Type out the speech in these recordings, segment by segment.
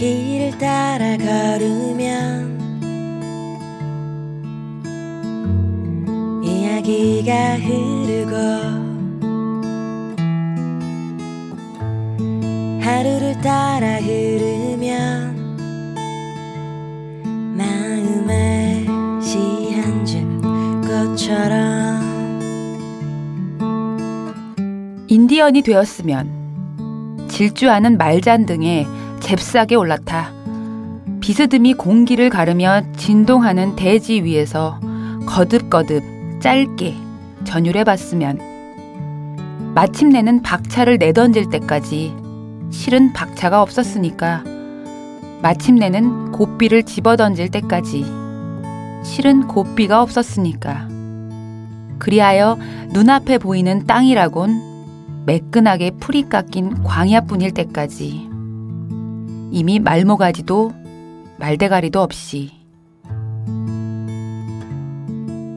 길을 따라 걸으면 이야기가 흐르고 하루를 따라 흐르면 마음에 시 한 줌 꽃처럼 인디언이 되었으면 질주하는 말잔등에 잽싸게 올라타 비스듬히 공기를 가르며 진동하는 대지 위에서 거듭거듭 짧게 전율해봤으면 마침내는 박차를 내던질 때까지 실은 박차가 없었으니까 마침내는 곱비를 집어던질 때까지 실은 곱비가 없었으니까 그리하여 눈앞에 보이는 땅이라곤 매끈하게 풀이 깎인 광야뿐일 때까지 이미 말모가지도 말대가리도 없이.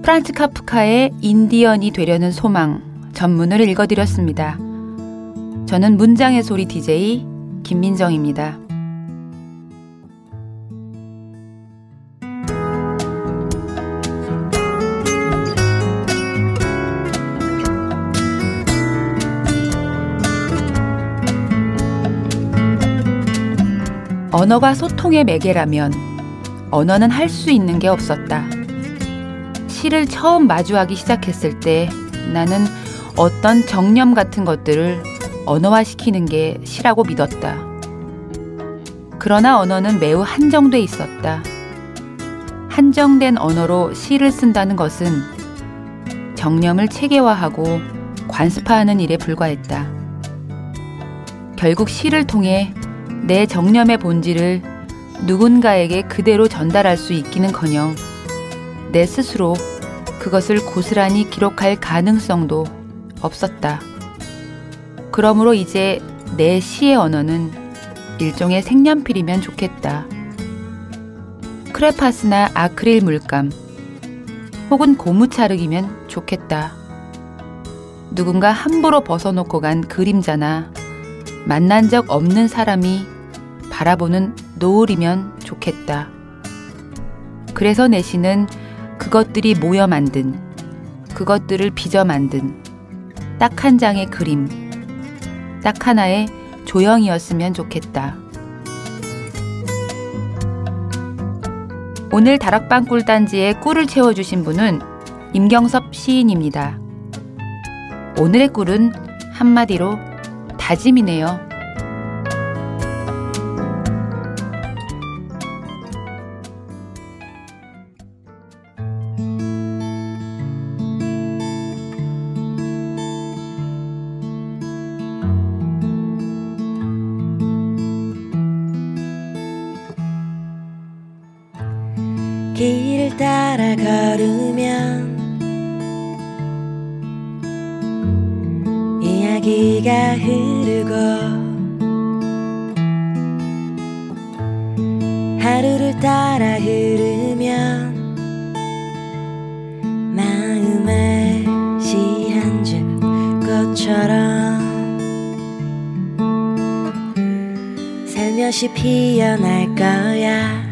프란츠 카프카의 인디언이 되려는 소망 전문을 읽어드렸습니다. 저는 문장의 소리 DJ 김민정입니다. 언어가 소통의 매개라면 언어는 할 수 있는 게 없었다. 시를 처음 마주하기 시작했을 때 나는 어떤 정념 같은 것들을 언어화시키는 게 시라고 믿었다. 그러나 언어는 매우 한정돼 있었다. 한정된 언어로 시를 쓴다는 것은 정념을 체계화하고 관습화하는 일에 불과했다. 결국 시를 통해 내 정념의 본질을 누군가에게 그대로 전달할 수 있기는커녕 내 스스로 그것을 고스란히 기록할 가능성도 없었다. 그러므로 이제 내 시의 언어는 일종의 색연필이면 좋겠다. 크레파스나 아크릴 물감 혹은 고무차륵이면 좋겠다. 누군가 함부로 벗어놓고 간 그림자나 만난 적 없는 사람이 바라보는 노을이면 좋겠다. 그래서 내 시는 그것들이 모여 만든, 그것들을 빚어 만든 딱 한 장의 그림, 딱 하나의 조형이었으면 좋겠다. 오늘 다락방 꿀단지에 꿀을 채워주신 분은 임경섭 시인입니다. 오늘의 꿀은 한마디로 다짐이네요. 길을 따라 걸으면 이야기가 흐르고 하루를 따라 흐르면 마음에 시 한 줌 꽃처럼 살며시 피어날 거야.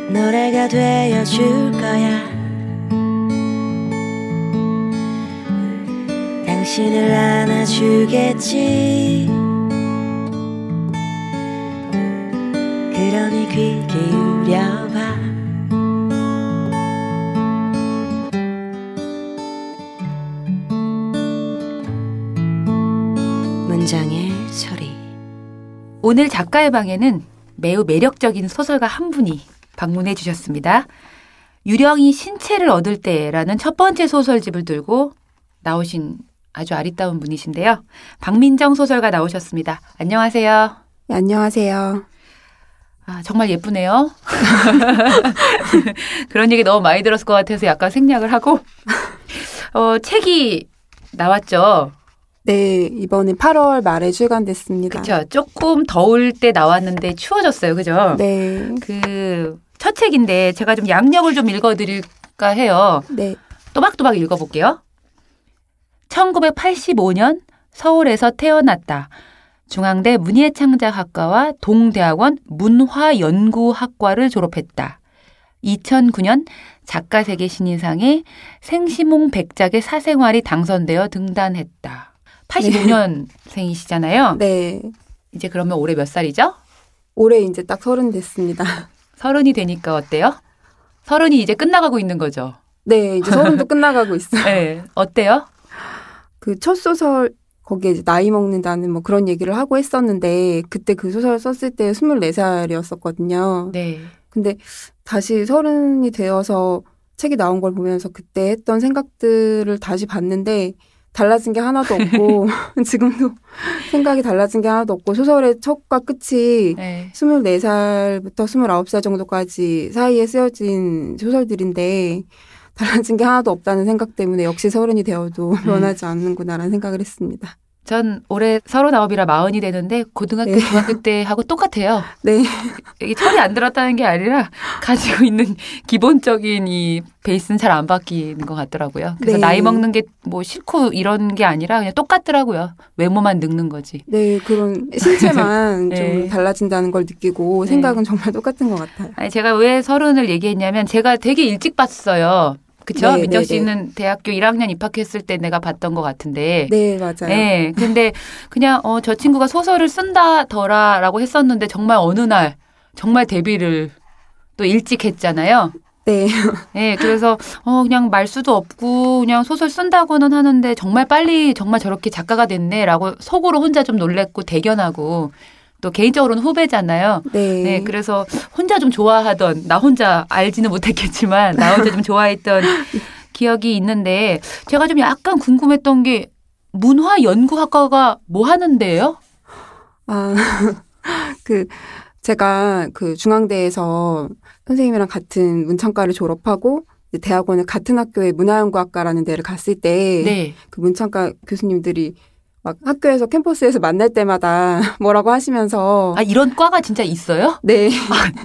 노래가 되어줄 거야. 당신을 안아주겠지. 그러니 귀 기울여봐. 문장의 소리. 오늘 작가의 방에는 매우 매력적인 소설가 한 분이 방문해 주셨습니다. 유령이 신체를 얻을 때라는 첫 번째 소설집을 들고 나오신 아주 아리따운 분이신데요. 박민정 소설가 나오셨습니다. 안녕하세요. 네, 안녕하세요. 아, 정말 예쁘네요. 그런 얘기 너무 많이 들었을 것 같아서 약간 생략을 하고 책이 나왔죠. 네, 이번에 8월 말에 출간됐습니다. 그렇죠. 조금 더울 때 나왔는데 추워졌어요. 그죠? 네. 첫 책인데 제가 좀 양력을 좀 읽어드릴까 해요. 네. 또박또박 읽어볼게요. 1985년 서울에서 태어났다. 중앙대 문예창작학과와 동대학원 문화연구학과를 졸업했다. 2009년 작가세계 신인상에 생시몽 백작의 사생활이 당선되어 등단했다. 85년생이시잖아요. 네. 이제 그러면 올해 몇 살이죠? 올해 이제 딱 30 됐습니다. 30이 되니까 어때요? 30이 이제 끝나가고 있는 거죠? 네, 이제 30도 끝나가고 있어요. 네. 어때요? 그 첫 소설 거기에 이제 나이 먹는다는 뭐 그런 얘기를 하고 했었는데 그때 그 소설 썼을 때 24살이었었거든요. 네. 근데 다시 30이 되어서 책이 나온 걸 보면서 그때 했던 생각들을 다시 봤는데 달라진 게 하나도 없고 지금도 생각이 달라진 게 하나도 없고 소설의 첫과 끝이 네. 24살부터 29살 정도까지 사이에 쓰여진 소설들인데 달라진 게 하나도 없다는 생각 때문에 역시 30이 되어도 변하지 않는구나라는 생각을 했습니다. 전 올해 39이라 40이 되는데 고등학교, 네. 중학교 때 하고 똑같아요. 네. 이게 철이 안 들었다는 게 아니라 가지고 있는 기본적인 이 베이스는 잘 안 바뀌는 것 같더라고요. 그래서 네. 나이 먹는 게 뭐 싫고 이런 게 아니라 그냥 똑같더라고요. 외모만 늙는 거지. 네, 그런 신체만 네. 좀 달라진다는 걸 느끼고 네. 생각은 정말 똑같은 것 같아요. 아니, 제가 왜 30을 얘기했냐면 제가 되게 일찍 봤어요. 그쵸? 네, 민정 네, 씨는 대학교 1학년 입학했을 때 내가 봤던 것 같은데. 네, 맞아요. 네. 근데 그냥 저 친구가 소설을 쓴다더라라고 했었는데 정말 어느 날 정말 데뷔를 또 일찍 했잖아요. 네. 네, 그래서 그냥 말수도 없고 그냥 소설 쓴다고는 하는데 정말 빨리 정말 저렇게 작가가 됐네라고 속으로 혼자 좀 놀랬고 대견하고 또 개인적으로는 후배잖아요. 네. 네, 그래서 혼자 좀 좋아하던 나 혼자 알지는 못했겠지만 나 혼자 좀 좋아했던 기억이 있는데 제가 좀 약간 궁금했던 게 문화연구학과가 뭐 하는데요? 제가 그 중앙대에서 선생님이랑 같은 문창과를 졸업하고 대학원을 같은 학교의 문화연구학과라는 데를 갔을 때 네. 그 문창과 교수님들이 막 학교에서 캠퍼스에서 만날 때마다 뭐라고 하시면서 이런 과가 진짜 있어요? 네.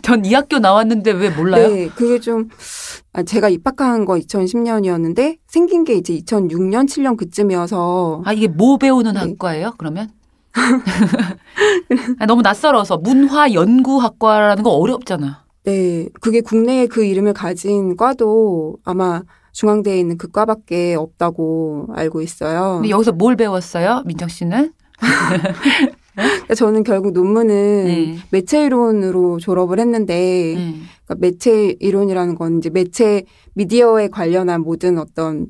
전 이 학교 나왔는데 왜 몰라요? 네. 그게 좀 제가 입학한 거 2010년이었는데 생긴 게 이제 2006년, 7년 그쯤이어서 이게 뭐 배우는 네. 학과예요? 그러면? 너무 낯설어서 문화연구학과라는 거 어렵잖아. 네. 그게 국내에 그 이름을 가진 과도 아마 중앙대에 있는 그 과밖에 없다고 알고 있어요. 근데 여기서 뭘 배웠어요? 민정 씨는? 저는 결국 논문은 네. 매체 이론으로 졸업을 했는데 그러니까 매체 이론이라는 건 이제 매체 미디어에 관련한 모든 어떤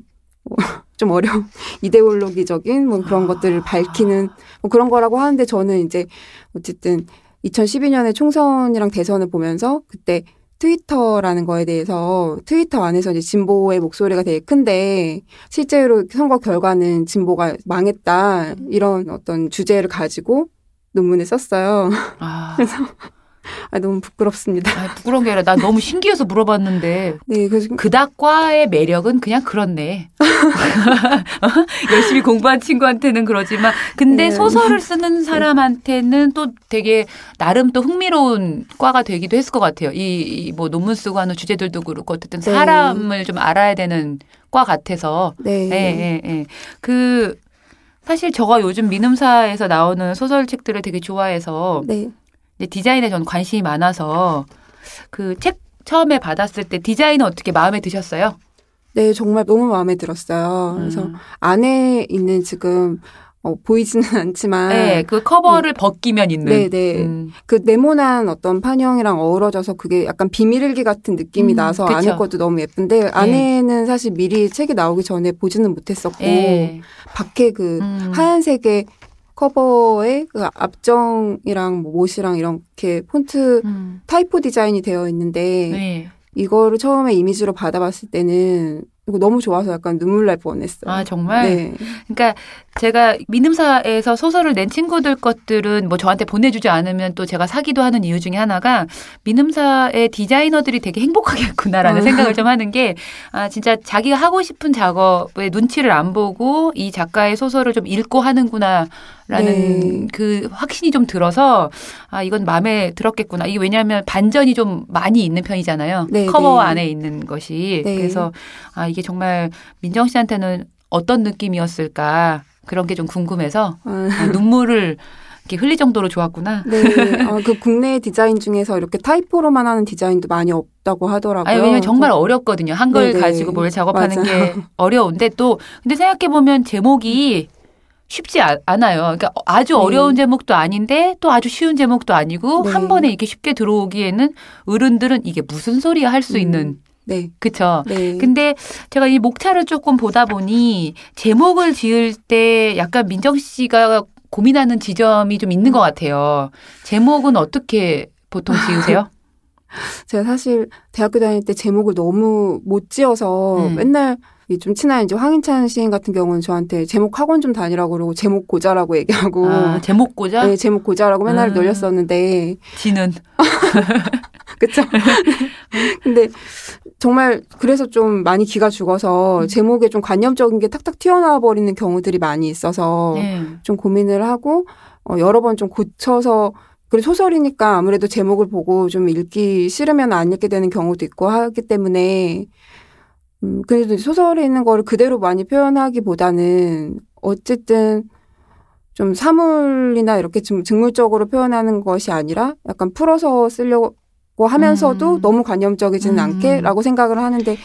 좀 어려운 이데올로기적인 뭐 그런 것들을 밝히는 뭐 그런 거라고 하는데 저는 이제 어쨌든 2012년에 총선이랑 대선을 보면서 그때 트위터라는 거에 대해서 트위터 안에서 이제 진보의 목소리가 되게 큰데 실제로 선거 결과는 진보가 망했다 이런 어떤 주제를 가지고 논문을 썼어요. 그래서 너무 부끄럽습니다. 부끄러운 게 아니라 나 너무 신기해서 물어봤는데 네, 그래서 그닥 과의 매력은 그냥 그렇네. 열심히 공부한 친구한테는 그러지만 근데 네. 소설을 쓰는 사람한테는 또 되게 나름 또 흥미로운 과가 되기도 했을 것 같아요. 이 뭐 논문 쓰고 하는 주제들도 그렇고 어쨌든 네. 사람을 좀 알아야 되는 과 같아서. 네. 예. 사실 저가 요즘 민음사에서 나오는 소설책들을 되게 좋아해서 네. 디자인에 저는 관심이 많아서 그 책 처음에 받았을 때 디자인은 어떻게 마음에 드셨어요? 네, 정말 너무 마음에 들었어요. 그래서 안에 있는 지금 보이지는 않지만 네, 그 커버를 벗기면 있는. 네. 그 네모난 어떤 판형이랑 어우러져서 그게 약간 비밀일기 같은 느낌이 나서 그쵸. 안에 것도 너무 예쁜데 안에는 사실 미리 책이 나오기 전에 보지는 못했었고 밖에 그 하얀색의 커버에 그 앞정이랑 뭐 못이랑 이렇게 폰트 타이포 디자인이 되어 있는데 이거를 처음에 이미지로 받아봤을 때는 이거 너무 좋아서 약간 눈물 날 뻔했어요. 정말? 네. 그러니까 제가 민음사에서 소설을 낸 친구들 것들은 뭐 저한테 보내주지 않으면 또 제가 사기도 하는 이유 중에 하나가 민음사의 디자이너들이 되게 행복하겠구나라는 생각을 좀 하는 게 진짜 자기가 하고 싶은 작업에 눈치를 안 보고 이 작가의 소설을 좀 읽고 하는구나. 라는 그 확신이 좀 들어서 이건 마음에 들었겠구나. 이게 왜냐하면 반전이 좀 많이 있는 편이잖아요. 커버 안에 있는 것이. 그래서 이게 정말 민정 씨한테는 어떤 느낌이었을까 그런 게 좀 궁금해서 눈물을 이렇게 흘릴 정도로 좋았구나. 네. 그 국내 디자인 중에서 이렇게 타이포로만 하는 디자인도 많이 없다고 하더라고요. 아니, 왜냐면 정말 어렵거든요. 한글 가지고 뭘 작업하는 맞아요. 게 어려운데 또 근데 생각해보면 제목이 쉽지 않아요. 그러니까 아주 어려운 제목도 아닌데 또 아주 쉬운 제목도 아니고 한 번에 이렇게 쉽게 들어오기에는 어른들은 이게 무슨 소리야 할 수 있는. 네. 그쵸. 네. 근데 제가 이 목차를 조금 보다 보니 제목을 지을 때 약간 민정 씨가 고민하는 지점이 좀 있는 것 같아요. 제목은 어떻게 보통 지으세요? 제가 사실 대학교 다닐 때 제목을 너무 못 지어서 맨날 좀 친한 이제 황인찬 시인 같은 경우는 저한테 제목 학원 좀 다니라고 그러고 제목 고자라고 얘기하고. 제목 고자? 네, 제목 고자라고 맨날 놀렸었는데. 지는. 그쵸? 근데 정말 그래서 좀 많이 기가 죽어서 제목에 좀 관념적인 게 탁탁 튀어나와 버리는 경우들이 많이 있어서 좀 고민을 하고 여러 번 좀 고쳐서 그리고 소설이니까 아무래도 제목을 보고 좀 읽기 싫으면 안 읽게 되는 경우도 있고 하기 때문에 그래도 소설에 있는 거를 그대로 많이 표현하기보다는 어쨌든 좀 사물이나 이렇게 좀 직물적으로 표현하는 것이 아니라 약간 풀어서 쓰려고 하면서도 너무 관념적이지는 않게라고 생각을 하는데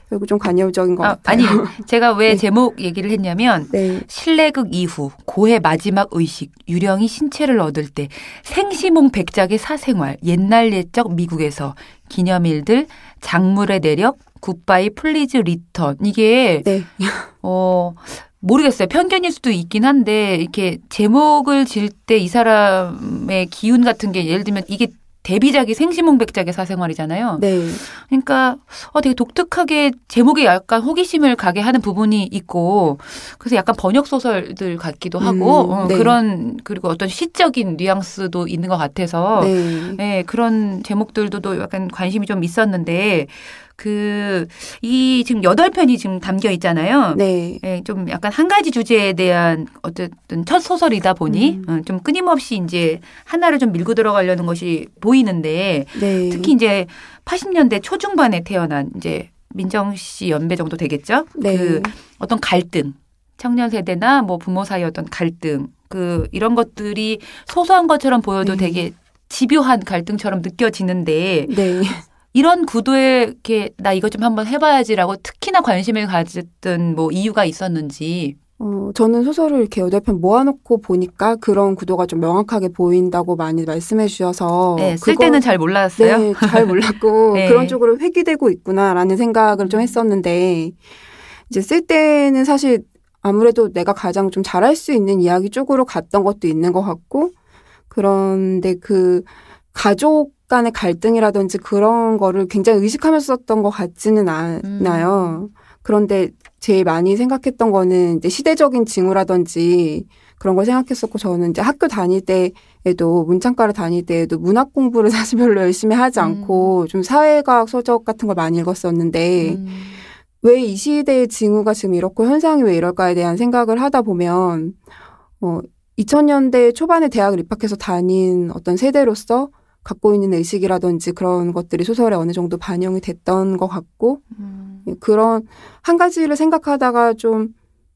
결국 좀 관념적인 것 같아요. 아니 제가 왜 제목 얘기를 했냐면 신래극 이후 고해 마지막 의식 유령이 신체를 얻을 때 생시몽 백작의 사생활 옛날 옛적 미국에서 기념일들 작물의 내력 굿바이 플리즈 리턴 이게 모르겠어요. 편견일 수도 있긴 한데 이렇게 제목을 지을 때 이 사람의 기운 같은 게 예를 들면 이게 데뷔작이 생시몽백작의 사생활이잖아요. 네. 그러니까 되게 독특하게 제목에 약간 호기심을 가게 하는 부분이 있고 그래서 약간 번역 소설들 같기도 하고 그런 그리고 어떤 시적인 뉘앙스도 있는 것 같아서 네, 그런 제목들도 약간 관심이 좀 있었는데 이 지금 8편이 지금 담겨 있잖아요. 네. 네, 좀 약간 한 가지 주제에 대한 어쨌든 첫 소설이다 보니 좀 끊임없이 이제 하나를 좀 밀고 들어가려는 것이 보이는데 특히 이제 80년대 초중반에 태어난 이제 민정 씨 연배 정도 되겠죠? 그 어떤 갈등, 청년 세대나 뭐 부모 사이 어떤 갈등, 이런 것들이 소소한 것처럼 보여도 되게 집요한 갈등처럼 느껴지는데 이런 구도에 이렇게 나 이거 좀 한번 해봐야지라고 특히나 관심을 가졌던 뭐 이유가 있었는지. 저는 소설을 이렇게 8편 모아놓고 보니까 그런 구도가 좀 명확하게 보인다고 많이 말씀해 주셔서. 네, 쓸 때는 잘 몰랐어요? 네, 잘 몰랐고 그런 쪽으로 회귀되고 있구나라는 생각을 좀 했었는데 이제 쓸 때는 사실 아무래도 내가 가장 좀 잘할 수 있는 이야기 쪽으로 갔던 것도 있는 것 같고 그런데 가족 간의 갈등이라든지 그런 거를 굉장히 의식하면서 썼던 것 같지는 않아요. 그런데 제일 많이 생각했던 거는 이제 시대적인 징후라든지 그런 걸 생각했었고 저는 이제 학교 다닐 때에도 문창과를 다닐 때에도 문학 공부를 사실 별로 열심히 하지 않고 좀 사회과학 서적 같은 걸 많이 읽었었는데 왜 이 시대의 징후가 지금 이렇고 현상이 왜 이럴까에 대한 생각을 하다 보면 2000년대 초반에 대학을 입학해서 다닌 어떤 세대로서 갖고 있는 의식이라든지 그런 것들이 소설에 어느 정도 반영이 됐던 것 같고 그런 한 가지를 생각하다가 좀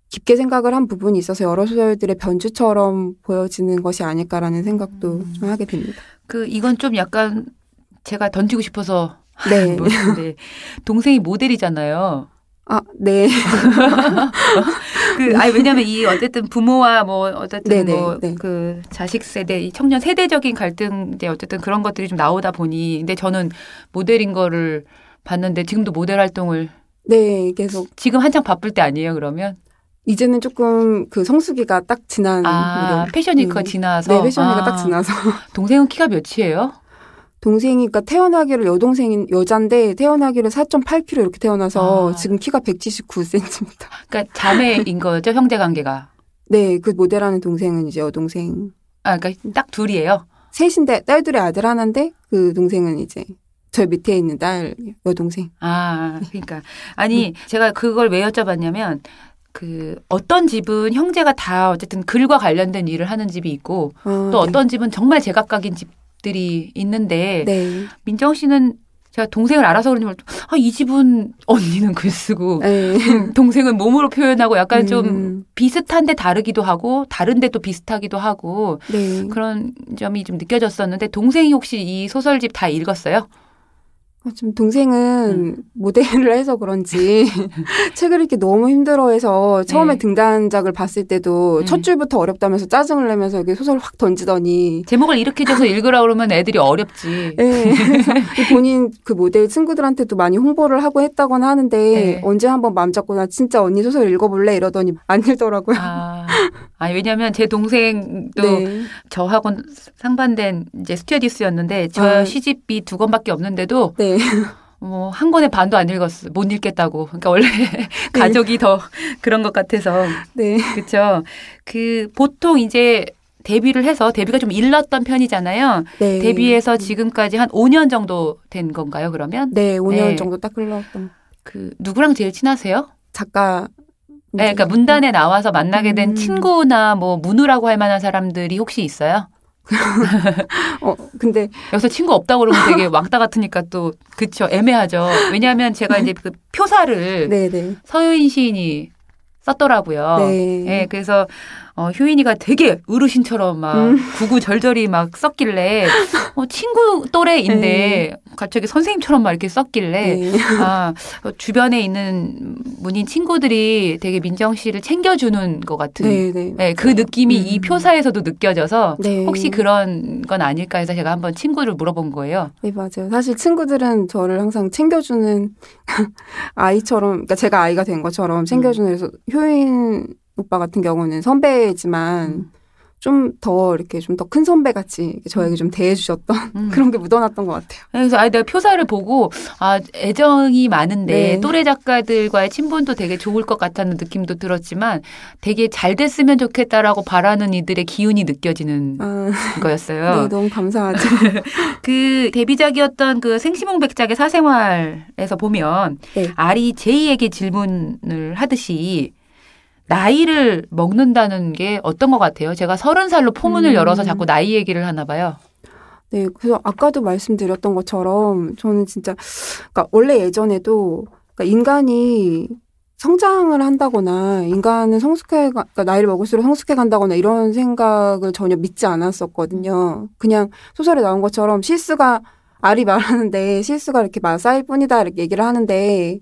깊게 생각을 한 부분이 있어서 여러 소설들의 변주처럼 보여지는 것이 아닐까라는 생각도 좀 하게 됩니다. 이건 좀 약간 제가 던지고 싶어서 네. 동생이 모델이잖아요. 네. 왜냐면 어쨌든 부모와 뭐 어쨌든 네네. 자식 세대, 이 청년 세대적인 갈등 이제 어쨌든 그런 것들이 좀 나오다 보니 근데 저는 모델인 거를 봤는데 지금도 모델 활동을 계속 지금 한창 바쁠 때 아니에요, 그러면? 이제는 조금 성수기가 딱 지난 패션위크가 지나서 네, 패션위크가 딱 지나서 동생은 키가 몇이에요? 동생이 여자인데 태어나기를 4.8kg 이렇게 태어나서 지금 키가 179cm. 그러니까 자매인 거죠, 형제 관계가? 네, 모델하는 동생은 이제 여동생. 그러니까 딱 둘이에요? 셋인데 딸둘의 아들 하나인데 동생은 이제 저 밑에 있는 딸 여동생. 그러니까 제가 그걸 왜 여쭤봤냐면 어떤 집은 형제가 다 어쨌든 글과 관련된 일을 하는 집이 있고 또 어떤 집은 정말 제각각인 집들이 있는데 민정 씨는 제가 동생을 알아서 그런지 몰라도 이 집은 언니는 글 쓰고 동생은 몸으로 표현하고 약간 좀 비슷한데 다르기도 하고 다른데 또 비슷하기도 하고 네. 그런 점이 좀 느껴졌었는데 동생이 혹시 이 소설집 다 읽었어요? 지금 동생은 모델을 해서 그런지 책을 읽기 너무 힘들어해서 처음에 등단작을 봤을 때도 첫 줄부터 어렵다면서 짜증을 내면서 이렇게 소설을 확 던지더니 제목을 이렇게 줘서 읽으라 그러면 애들이 어렵지. 네. 그래서 본인 그 모델 친구들한테도 많이 홍보를 하고 했다고는 하는데 네. 언제 한번 마음 잡고 나 진짜 언니 소설 읽어볼래 이러더니 안 읽더라고요. 왜냐면 제 동생도 네. 저하고 상반된 이제 스튜어디스였는데 저 시집이 2권밖에 없는데도 네. 한 권의 반도 안 읽었어. 못 읽겠다고. 그러니까 원래 가족이 더 그런 것 같아서. 네. 그렇죠. 보통 이제 데뷔를 해서 데뷔가 좀 일렀던 편이잖아요. 네. 데뷔해서 지금까지 한 5년 정도 된 건가요, 그러면? 네, 5년 정도 딱 흘렀던. 누구랑 제일 친하세요? 작가. 네, 그러니까 문단에 나와서 만나게 된 친구나 뭐 문우라고 할 만한 사람들이 혹시 있어요? 근데 여기서 친구 없다고 그러면 되게 왕따 같으니까 또 그쵸 애매하죠. 왜냐하면 제가 이제 그 표사를 네네. 서유인 시인이 썼더라고요. 네. 네, 그래서 효인이가 되게 어르신처럼 막 구구절절히 막 썼길래 친구 또래인데 네. 갑자기 선생님처럼 막 이렇게 썼길래 네. 주변에 있는 문인 친구들이 되게 민정 씨를 챙겨주는 것 같은 네, 네, 그 느낌이 이 표사에서도 느껴져서 네. 혹시 그런 건 아닐까 해서 제가 한번 친구를 물어본 거예요. 네, 맞아요. 사실 친구들은 저를 항상 챙겨주는 아이처럼, 그러니까 제가 아이가 된 것처럼 챙겨주는, 그래서 효인 오빠 같은 경우는 선배지만 좀 더 이렇게 좀 더 큰 선배같이 저에게 좀 대해주셨던 그런 게 묻어났던 것 같아요. 그래서 내가 표사를 보고 애정이 많은데 네. 또래 작가들과의 친분도 되게 좋을 것 같다는 느낌도 들었지만 되게 잘 됐으면 좋겠다라고 바라는 이들의 기운이 느껴지는 거였어요. 네, 너무 감사하죠. 그 데뷔작이었던 그 생시몽백작의 사생활에서 보면 네. 알이 제이에게 질문을 하듯이 나이를 먹는다는 게 어떤 것 같아요? 제가 30살로 포문을 열어서 자꾸 나이 얘기를 하나 봐요. 네, 그래서 아까도 말씀드렸던 것처럼 저는 진짜, 그러니까 원래 예전에도 그러니까 인간이 성장을 한다거나 인간은 그러니까 나이를 먹을수록 성숙해 간다거나 이런 생각을 전혀 믿지 않았었거든요. 그냥 소설에 나온 것처럼 알이 말하는데 실수가 이렇게 쌓일 뿐이다 이렇게 얘기를 하는데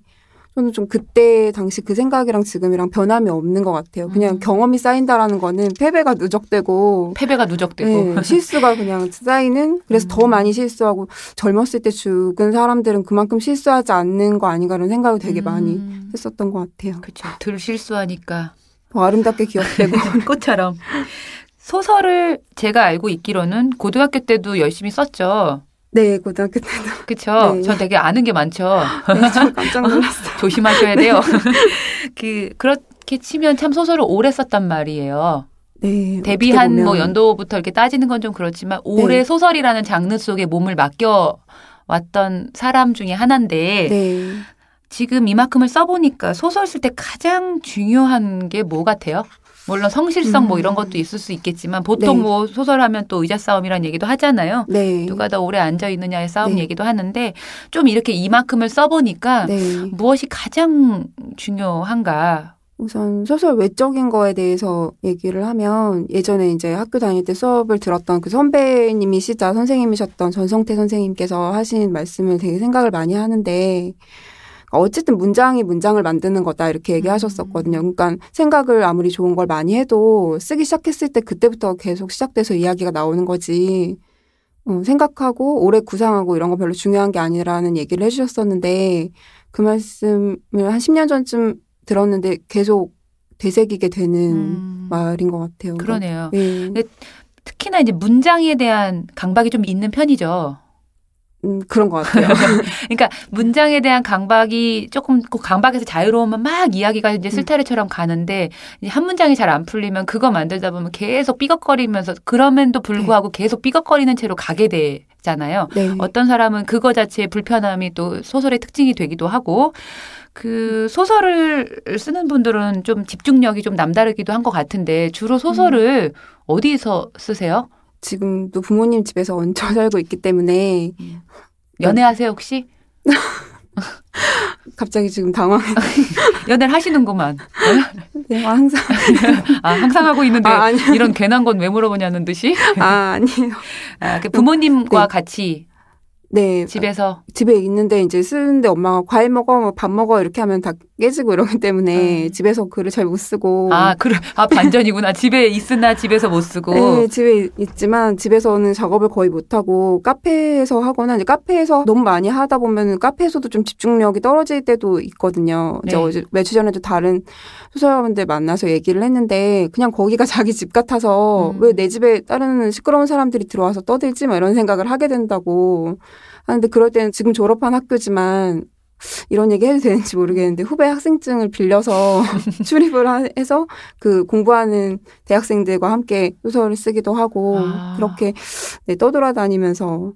저는 좀 그때 당시 그 생각이랑 지금이랑 변함이 없는 것 같아요. 그냥 경험이 쌓인다라는 거는 패배가 누적되고 네, 실수가 그냥 쌓이는 그래서 더 많이 실수하고 젊었을 때 죽은 사람들은 그만큼 실수하지 않는 거 아닌가라는 생각을 되게 많이 했었던 것 같아요. 그렇죠. 덜 실수하니까 더 아름답게 기억되고 꽃처럼. 소설을 제가 알고 있기로는 고등학교 때도 열심히 썼죠. 네, 고등학교 때도. 그렇죠. 네. 전 되게 아는 게 많죠. 네, 저 깜짝 놀랐어요. 조심하셔야 돼요. 그렇게 치면 참 소설을 오래 썼단 말이에요. 네. 데뷔한 뭐 연도부터 이렇게 따지는 건 좀 그렇지만 오래 네. 소설이라는 장르 속에 몸을 맡겨왔던 사람 중에 하나인데 네. 지금 이만큼을 써보니까 소설 쓸 때 가장 중요한 게 뭐 같아요? 물론 성실성 뭐 이런 것도 있을 수 있겠지만 보통 네. 뭐 소설하면 또 의자 싸움이라는 얘기도 하잖아요. 네. 누가 더 오래 앉아 있느냐의 싸움 네. 얘기도 하는데 좀 이렇게 이만큼을 써보니까 네. 무엇이 가장 중요한가? 우선 소설 외적인 거에 대해서 얘기를 하면 예전에 이제 학교 다닐 때 수업을 들었던 그 선배님이시자 선생님이셨던 전성태 선생님께서 하신 말씀을 되게 생각을 많이 하는데 어쨌든 문장이 문장을 만드는 거다 이렇게 얘기하셨었거든요. 그러니까 생각을 아무리 좋은 걸 많이 해도 쓰기 시작했을 때 그때부터 계속 시작돼서 이야기가 나오는 거지. 생각하고 오래 구상하고 이런 거 별로 중요한 게 아니라는 얘기를 해주셨었는데 그 말씀을 한 10년 전쯤 들었는데 계속 되새기게 되는 말인 것 같아요. 그러네요. 네. 근데 특히나 이제 문장에 대한 강박이 좀 있는 편이죠. 그런 것 같아요. 그러니까 문장에 대한 강박이 조금 그 강박에서 자유로우면 막 이야기가 이제 쓸타래처럼 가는데 이제 한 문장이 잘 안 풀리면 그거 만들다 보면 계속 삐걱거리면서 그럼에도 불구하고 계속 삐걱거리는 채로 가게 되잖아요. 네. 어떤 사람은 그거 자체의 불편함이 또 소설의 특징이 되기도 하고 그 소설을 쓰는 분들은 좀 집중력이 좀 남다르기도 한 것 같은데 주로 소설을 어디서 쓰세요? 지금도 부모님 집에서 얹혀 살고 있기 때문에 연애하세요 혹시? 갑자기 지금 당황해. 연애를 하시는구만. 네, 항상. 항상 하고 있는데 아니요. 이런 괜한 건 왜 물어보냐는 듯이. 아니에요. 그 부모님과 네. 같이 네. 집에서. 집에 있는데 이제 쓰는데 엄마가 과일 먹어, 뭐 밥 먹어 이렇게 하면 다 깨지고 이러기 때문에 집에서 글을 잘 못 쓰고. 반전이구나. 집에 있으나 집에서 못 쓰고. 네, 집에 있지만 집에서는 작업을 거의 못 하고 카페에서 하거나 이제 카페에서 너무 많이 하다 보면 카페에서도 좀 집중력이 떨어질 때도 있거든요. 이제 네. 어제 며칠 전에도 다른 소설가분들 만나서 얘기를 했는데 그냥 거기가 자기 집 같아서 왜 내 집에 다른 시끄러운 사람들이 들어와서 떠들지? 막 이런 생각을 하게 된다고 하는데 그럴 때는 지금 졸업한 학교지만 이런 얘기 해도 되는지 모르겠는데 후배 학생증을 빌려서 출입을 해서 그 공부하는 대학생들과 함께 소설을 쓰기도 하고 그렇게 네, 떠돌아다니면서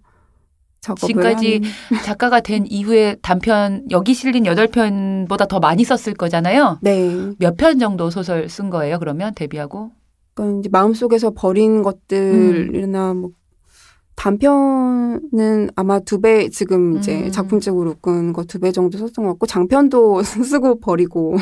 작업을 지금까지 작가가 된 이후에 단편 여기 실린 8편보다 더 많이 썼을 거잖아요. 네. 몇 편 정도 소설 쓴 거예요? 그러면 데뷔하고? 그러니까 이제 마음속에서 버린 것들이나 뭐 단편은 아마 2배 지금 이제 작품집으로 묶은 거 2배 정도 썼던 것 같고 장편도 쓰고 버리고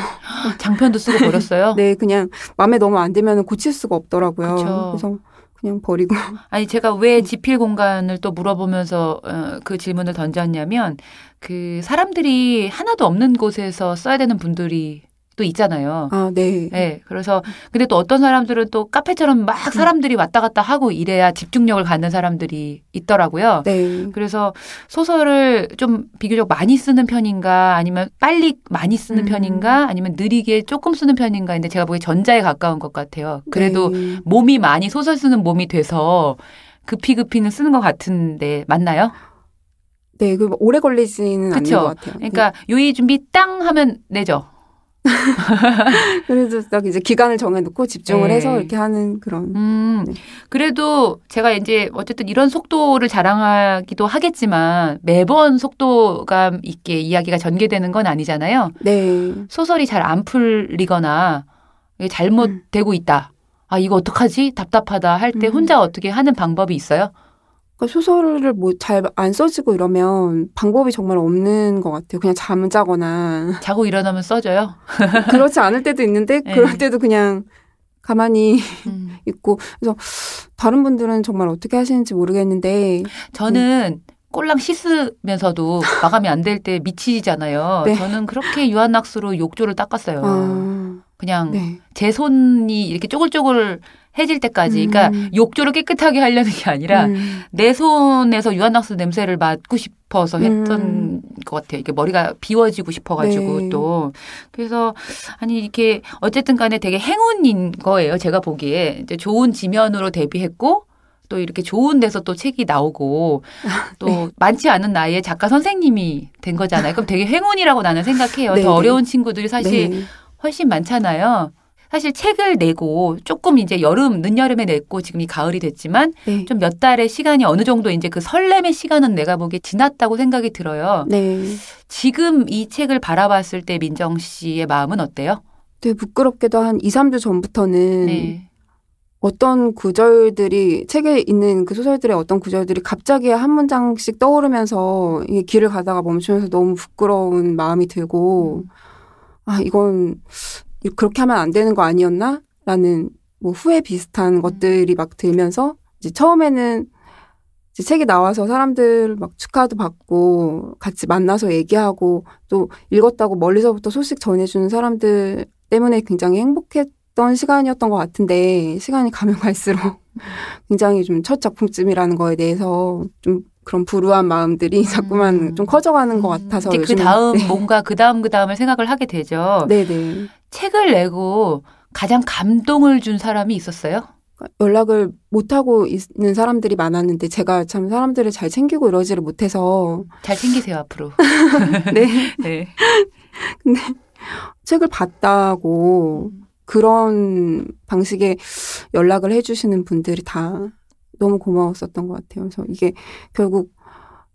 장편도 쓰고 버렸어요? 네, 그냥 마음에 너무 안 들면 고칠 수가 없더라고요. 그쵸. 그래서 그냥 버리고. 아니 제가 왜 지필 공간을 또 물어보면서 그 질문을 던졌냐면 그 사람들이 하나도 없는 곳에서 써야 되는 분들이 또 있잖아요. 아, 네. 네. 그래서 근데 또 어떤 사람들은 또 카페처럼 막 사람들이 왔다 갔다 하고 이래야 집중력을 갖는 사람들이 있더라고요. 네. 그래서 소설을 좀 비교적 많이 쓰는 편인가 아니면 빨리 많이 쓰는 편인가 아니면 느리게 조금 쓰는 편인가 근데 제가 보기에 전자에 가까운 것 같아요. 그래도 네. 몸이 많이 소설 쓰는 몸이 돼서 급히는 쓰는 것 같은데 맞나요? 네, 그 오래 걸리지는 않는 것 같아요. 그러니까 요이 준비 땅 하면 내죠. 그래도 딱 이제 기간을 정해놓고 집중을 네. 해서 이렇게 하는 그런. 네. 그래도 제가 이제 어쨌든 이런 속도를 자랑하기도 하겠지만 매번 속도감 있게 이야기가 전개되는 건 아니잖아요. 네. 소설이 잘 안 풀리거나 이게 잘못되고 있다. 아, 이거 어떡하지? 답답하다 할 때 혼자 어떻게 하는 방법이 있어요? 그러니까 소설을 뭐 잘 안 써지고 이러면 방법이 정말 없는 것 같아요. 그냥 잠을 자거나. 자고 일어나면 써져요? 그렇지 않을 때도 있는데 네. 그럴 때도 그냥 가만히 있고. 그래서 다른 분들은 정말 어떻게 하시는지 모르겠는데. 저는 꼴랑 씻으면서도 마감이 안 될 때 미치잖아요. 네. 저는 그렇게 유한낙수로 욕조를 닦았어요. 그냥 네. 제 손이 이렇게 쪼글쪼글 해질 때까지. 그러니까 욕조를 깨끗하게 하려는 게 아니라 내 손에서 유한낙수 냄새를 맡고 싶어서 했던 것 같아요. 이게 머리가 비워지고 싶어가지고 네. 또. 그래서 아니 이렇게 어쨌든 간에 되게 행운인 거예요. 제가 보기에. 이제 좋은 지면으로 데뷔했고 또 이렇게 좋은 데서 또 책이 나오고 또 네. 많지 않은 나이에 작가 선생님이 된 거잖아요. 그럼 되게 행운이라고 나는 생각해요. 네. 더 어려운 친구들이 사실 네. 훨씬 많잖아요. 사실 책을 내고 조금 이제 늦여름에 냈고 지금 이 가을이 됐지만 네. 좀 몇 달의 시간이 어느 정도 이제 그 설렘의 시간은 내가 보기에 지났다고 생각이 들어요. 네. 지금 이 책을 바라봤을 때 민정 씨의 마음은 어때요? 되게 부끄럽게도 한 2, 3주 전부터는 네. 어떤 구절들이 책에 있는 그 소설들의 어떤 구절들이 갑자기 한 문장씩 떠오르면서 이게 길을 가다가 멈추면서 너무 부끄러운 마음이 들고 아 이건 그렇게 하면 안 되는 거 아니었나? 라는 뭐 후회 비슷한 것들이 막 들면서 이제 처음에는 이제 책이 나와서 사람들 막 축하도 받고 같이 만나서 얘기하고 또 읽었다고 멀리서부터 소식 전해주는 사람들 때문에 굉장히 행복했던 시간이었던 것 같은데 시간이 가면 갈수록 굉장히 좀 첫 작품쯤이라는 거에 대해서 좀 그런 불우한 마음들이 자꾸만 좀 커져가는 것 같아서 이제 그 다음 뭔가 그 다음을 생각을 하게 되죠. 네네. 책을 내고 가장 감동을 준 사람이 있었어요? 연락을 못하고 있는 사람들이 많았는데 제가 참 사람들을 잘 챙기고 이러지를 못해서 잘 챙기세요 앞으로. 네. 네. 근데 책을 봤다고 그런 방식의 연락을 해주시는 분들이 다 너무 고마웠었던 것 같아요. 그래서 이게 결국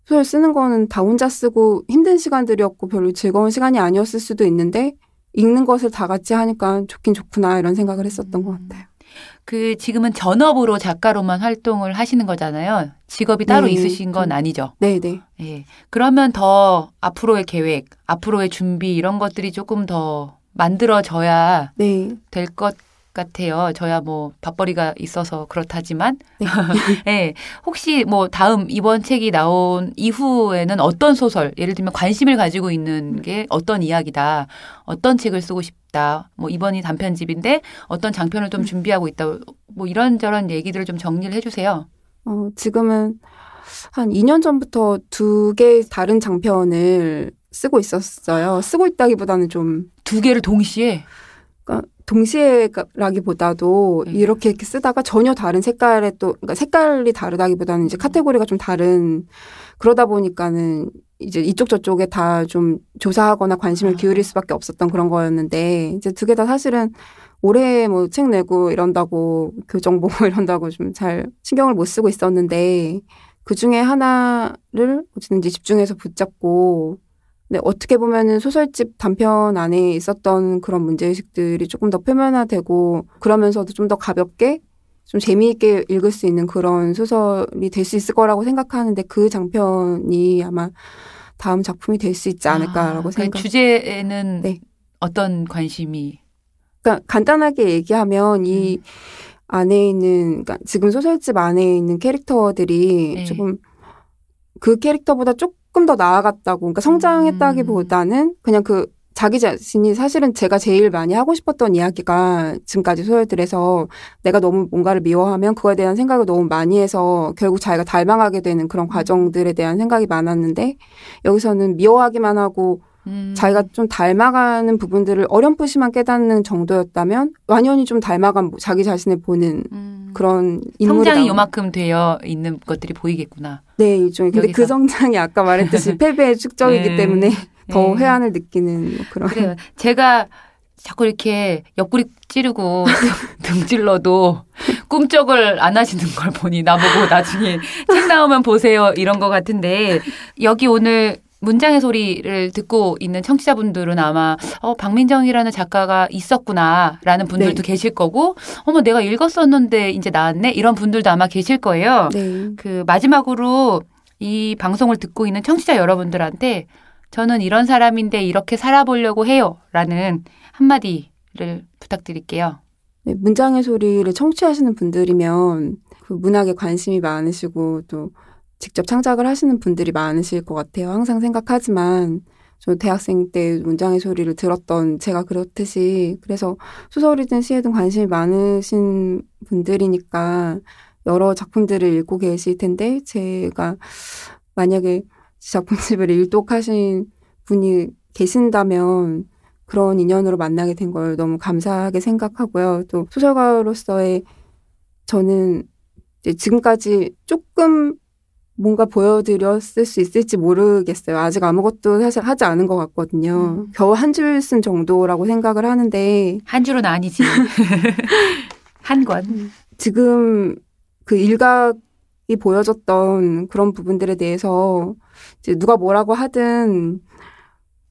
소설 쓰는 거는 다 혼자 쓰고 힘든 시간들이었고 별로 즐거운 시간이 아니었을 수도 있는데 읽는 것을 다 같이 하니까 좋긴 좋구나 이런 생각을 했었던 것 같아요. 그 지금은 전업으로 작가로만 활동을 하시는 거잖아요. 직업이 따로 네. 있으신 건 아니죠? 네네. 예. 그러면 더 앞으로의 계획, 앞으로의 준비 이런 것들이 조금 더 만들어져야 네. 될 것 같아요. 저야 뭐 밥벌이가 있어서 그렇다지만. 네. 예. 혹시 뭐 다음 이번 책이 나온 이후에는 어떤 소설, 예를 들면 관심을 가지고 있는 게 어떤 이야기다, 어떤 책을 쓰고 싶다, 뭐 이번이 단편집인데 어떤 장편을 좀 준비하고 있다, 뭐 이런저런 얘기들을 좀 정리를 해주세요. 지금은 한 2년 전부터 2개 다른 장편을 쓰고 있었어요. 쓰고 있다기보다는 좀 2개를 동시에? 그러니까 동시에라기보다도 이렇게 쓰다가 전혀 다른 색깔의 또 그러니까 색깔이 다르다기보다는 이제 카테고리가 좀 다른 그러다 보니까는 이제 이쪽 저쪽에 다 좀 조사하거나 관심을 기울일 수밖에 없었던 그런 거였는데 이제 2개 다 사실은 올해 뭐 책 내고 이런다고 교정 보고 이런다고 좀 잘 신경을 못 쓰고 있었는데 그 중에 하나를 어쨌든 이제 집중해서 붙잡고 네, 어떻게 보면은 소설집 단편 안에 있었던 그런 문제의식들이 조금 더 표면화되고 그러면서도 좀 더 가볍게 좀 재미있게 읽을 수 있는 그런 소설이 될 수 있을 거라고 생각하는데 그 장편이 아마 다음 작품이 될 수 있지 않을까라고 생각합니다. 주제에는 네. 어떤 관심이? 그러니까 간단하게 얘기하면 이 안에 있는 그러니까 지금 소설집 안에 있는 캐릭터들이 네. 조금 그 캐릭터보다 조금 더 나아갔다고 그러니까 성장했다기보다는 그냥 그 자기 자신이 사실은 제가 제일 많이 하고 싶었던 이야기가 지금까지 소설들에서 내가 너무 뭔가를 미워하면 그거에 대한 생각을 너무 많이 해서 결국 자기가 닮아가게 되는 그런 과정들에 대한 생각이 많았는데 여기서는 미워하기만 하고 자기가 좀 닮아가는 부분들을 어렴풋이만 깨닫는 정도였다면 완연히 좀 닮아간 자기 자신을 보는 그런 인물이 성장이 요만큼 되어 있는 것들이 보이겠구나. 네, 일종의. 근데 여기서. 그 성장이 아까 말했듯이 패배의 축적이기 때문에 더 회한을 느끼는 그런. 그래요. 제가 자꾸 이렇게 옆구리 찌르고 등 찔러도 꿈쩍을 안 하시는 걸 보니 나보고 나중에 책 나오면 보세요 이런 것 같은데 여기 오늘 문장의 소리를 듣고 있는 청취자분들은 아마 박민정이라는 작가가 있었구나라는 분들도 네. 계실 거고 어머 내가 읽었었는데 이제 나왔네 이런 분들도 아마 계실 거예요. 네. 그 마지막으로 이 방송을 듣고 있는 청취자 여러분들한테 저는 이런 사람인데 이렇게 살아보려고 해요 라는 한마디를 부탁드릴게요. 네, 문장의 소리를 청취하시는 분들이면 그 문학에 관심이 많으시고 또 직접 창작을 하시는 분들이 많으실 것 같아요. 항상 생각하지만 저 대학생 때 문장의 소리를 들었던 제가 그렇듯이 그래서 소설이든 시에든 관심이 많으신 분들이니까 여러 작품들을 읽고 계실 텐데 제가 만약에 작품집을 일독하신 분이 계신다면 그런 인연으로 만나게 된 걸 너무 감사하게 생각하고요. 또 소설가로서의 저는 이제 지금까지 조금 뭔가 보여드렸을 수 있을지 모르겠어요. 아직 아무것도 사실 하지 않은 것 같거든요. 겨우 한 줄 쓴 정도라고 생각을 하는데 한 줄은 아니지. 한 권. 지금 그 일각이 보여졌던 그런 부분들에 대해서 이제 누가 뭐라고 하든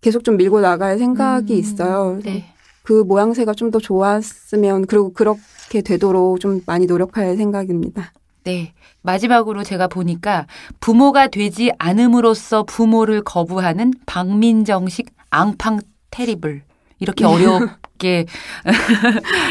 계속 좀 밀고 나갈 생각이 있어요. 네. 그 모양새가 좀 더 좋았으면 그리고 그렇게 되도록 좀 많이 노력할 생각입니다. 네. 마지막으로 제가 보니까 부모가 되지 않음으로써 부모를 거부하는 박민정식 앙팡 테리블. 이렇게 어렵게.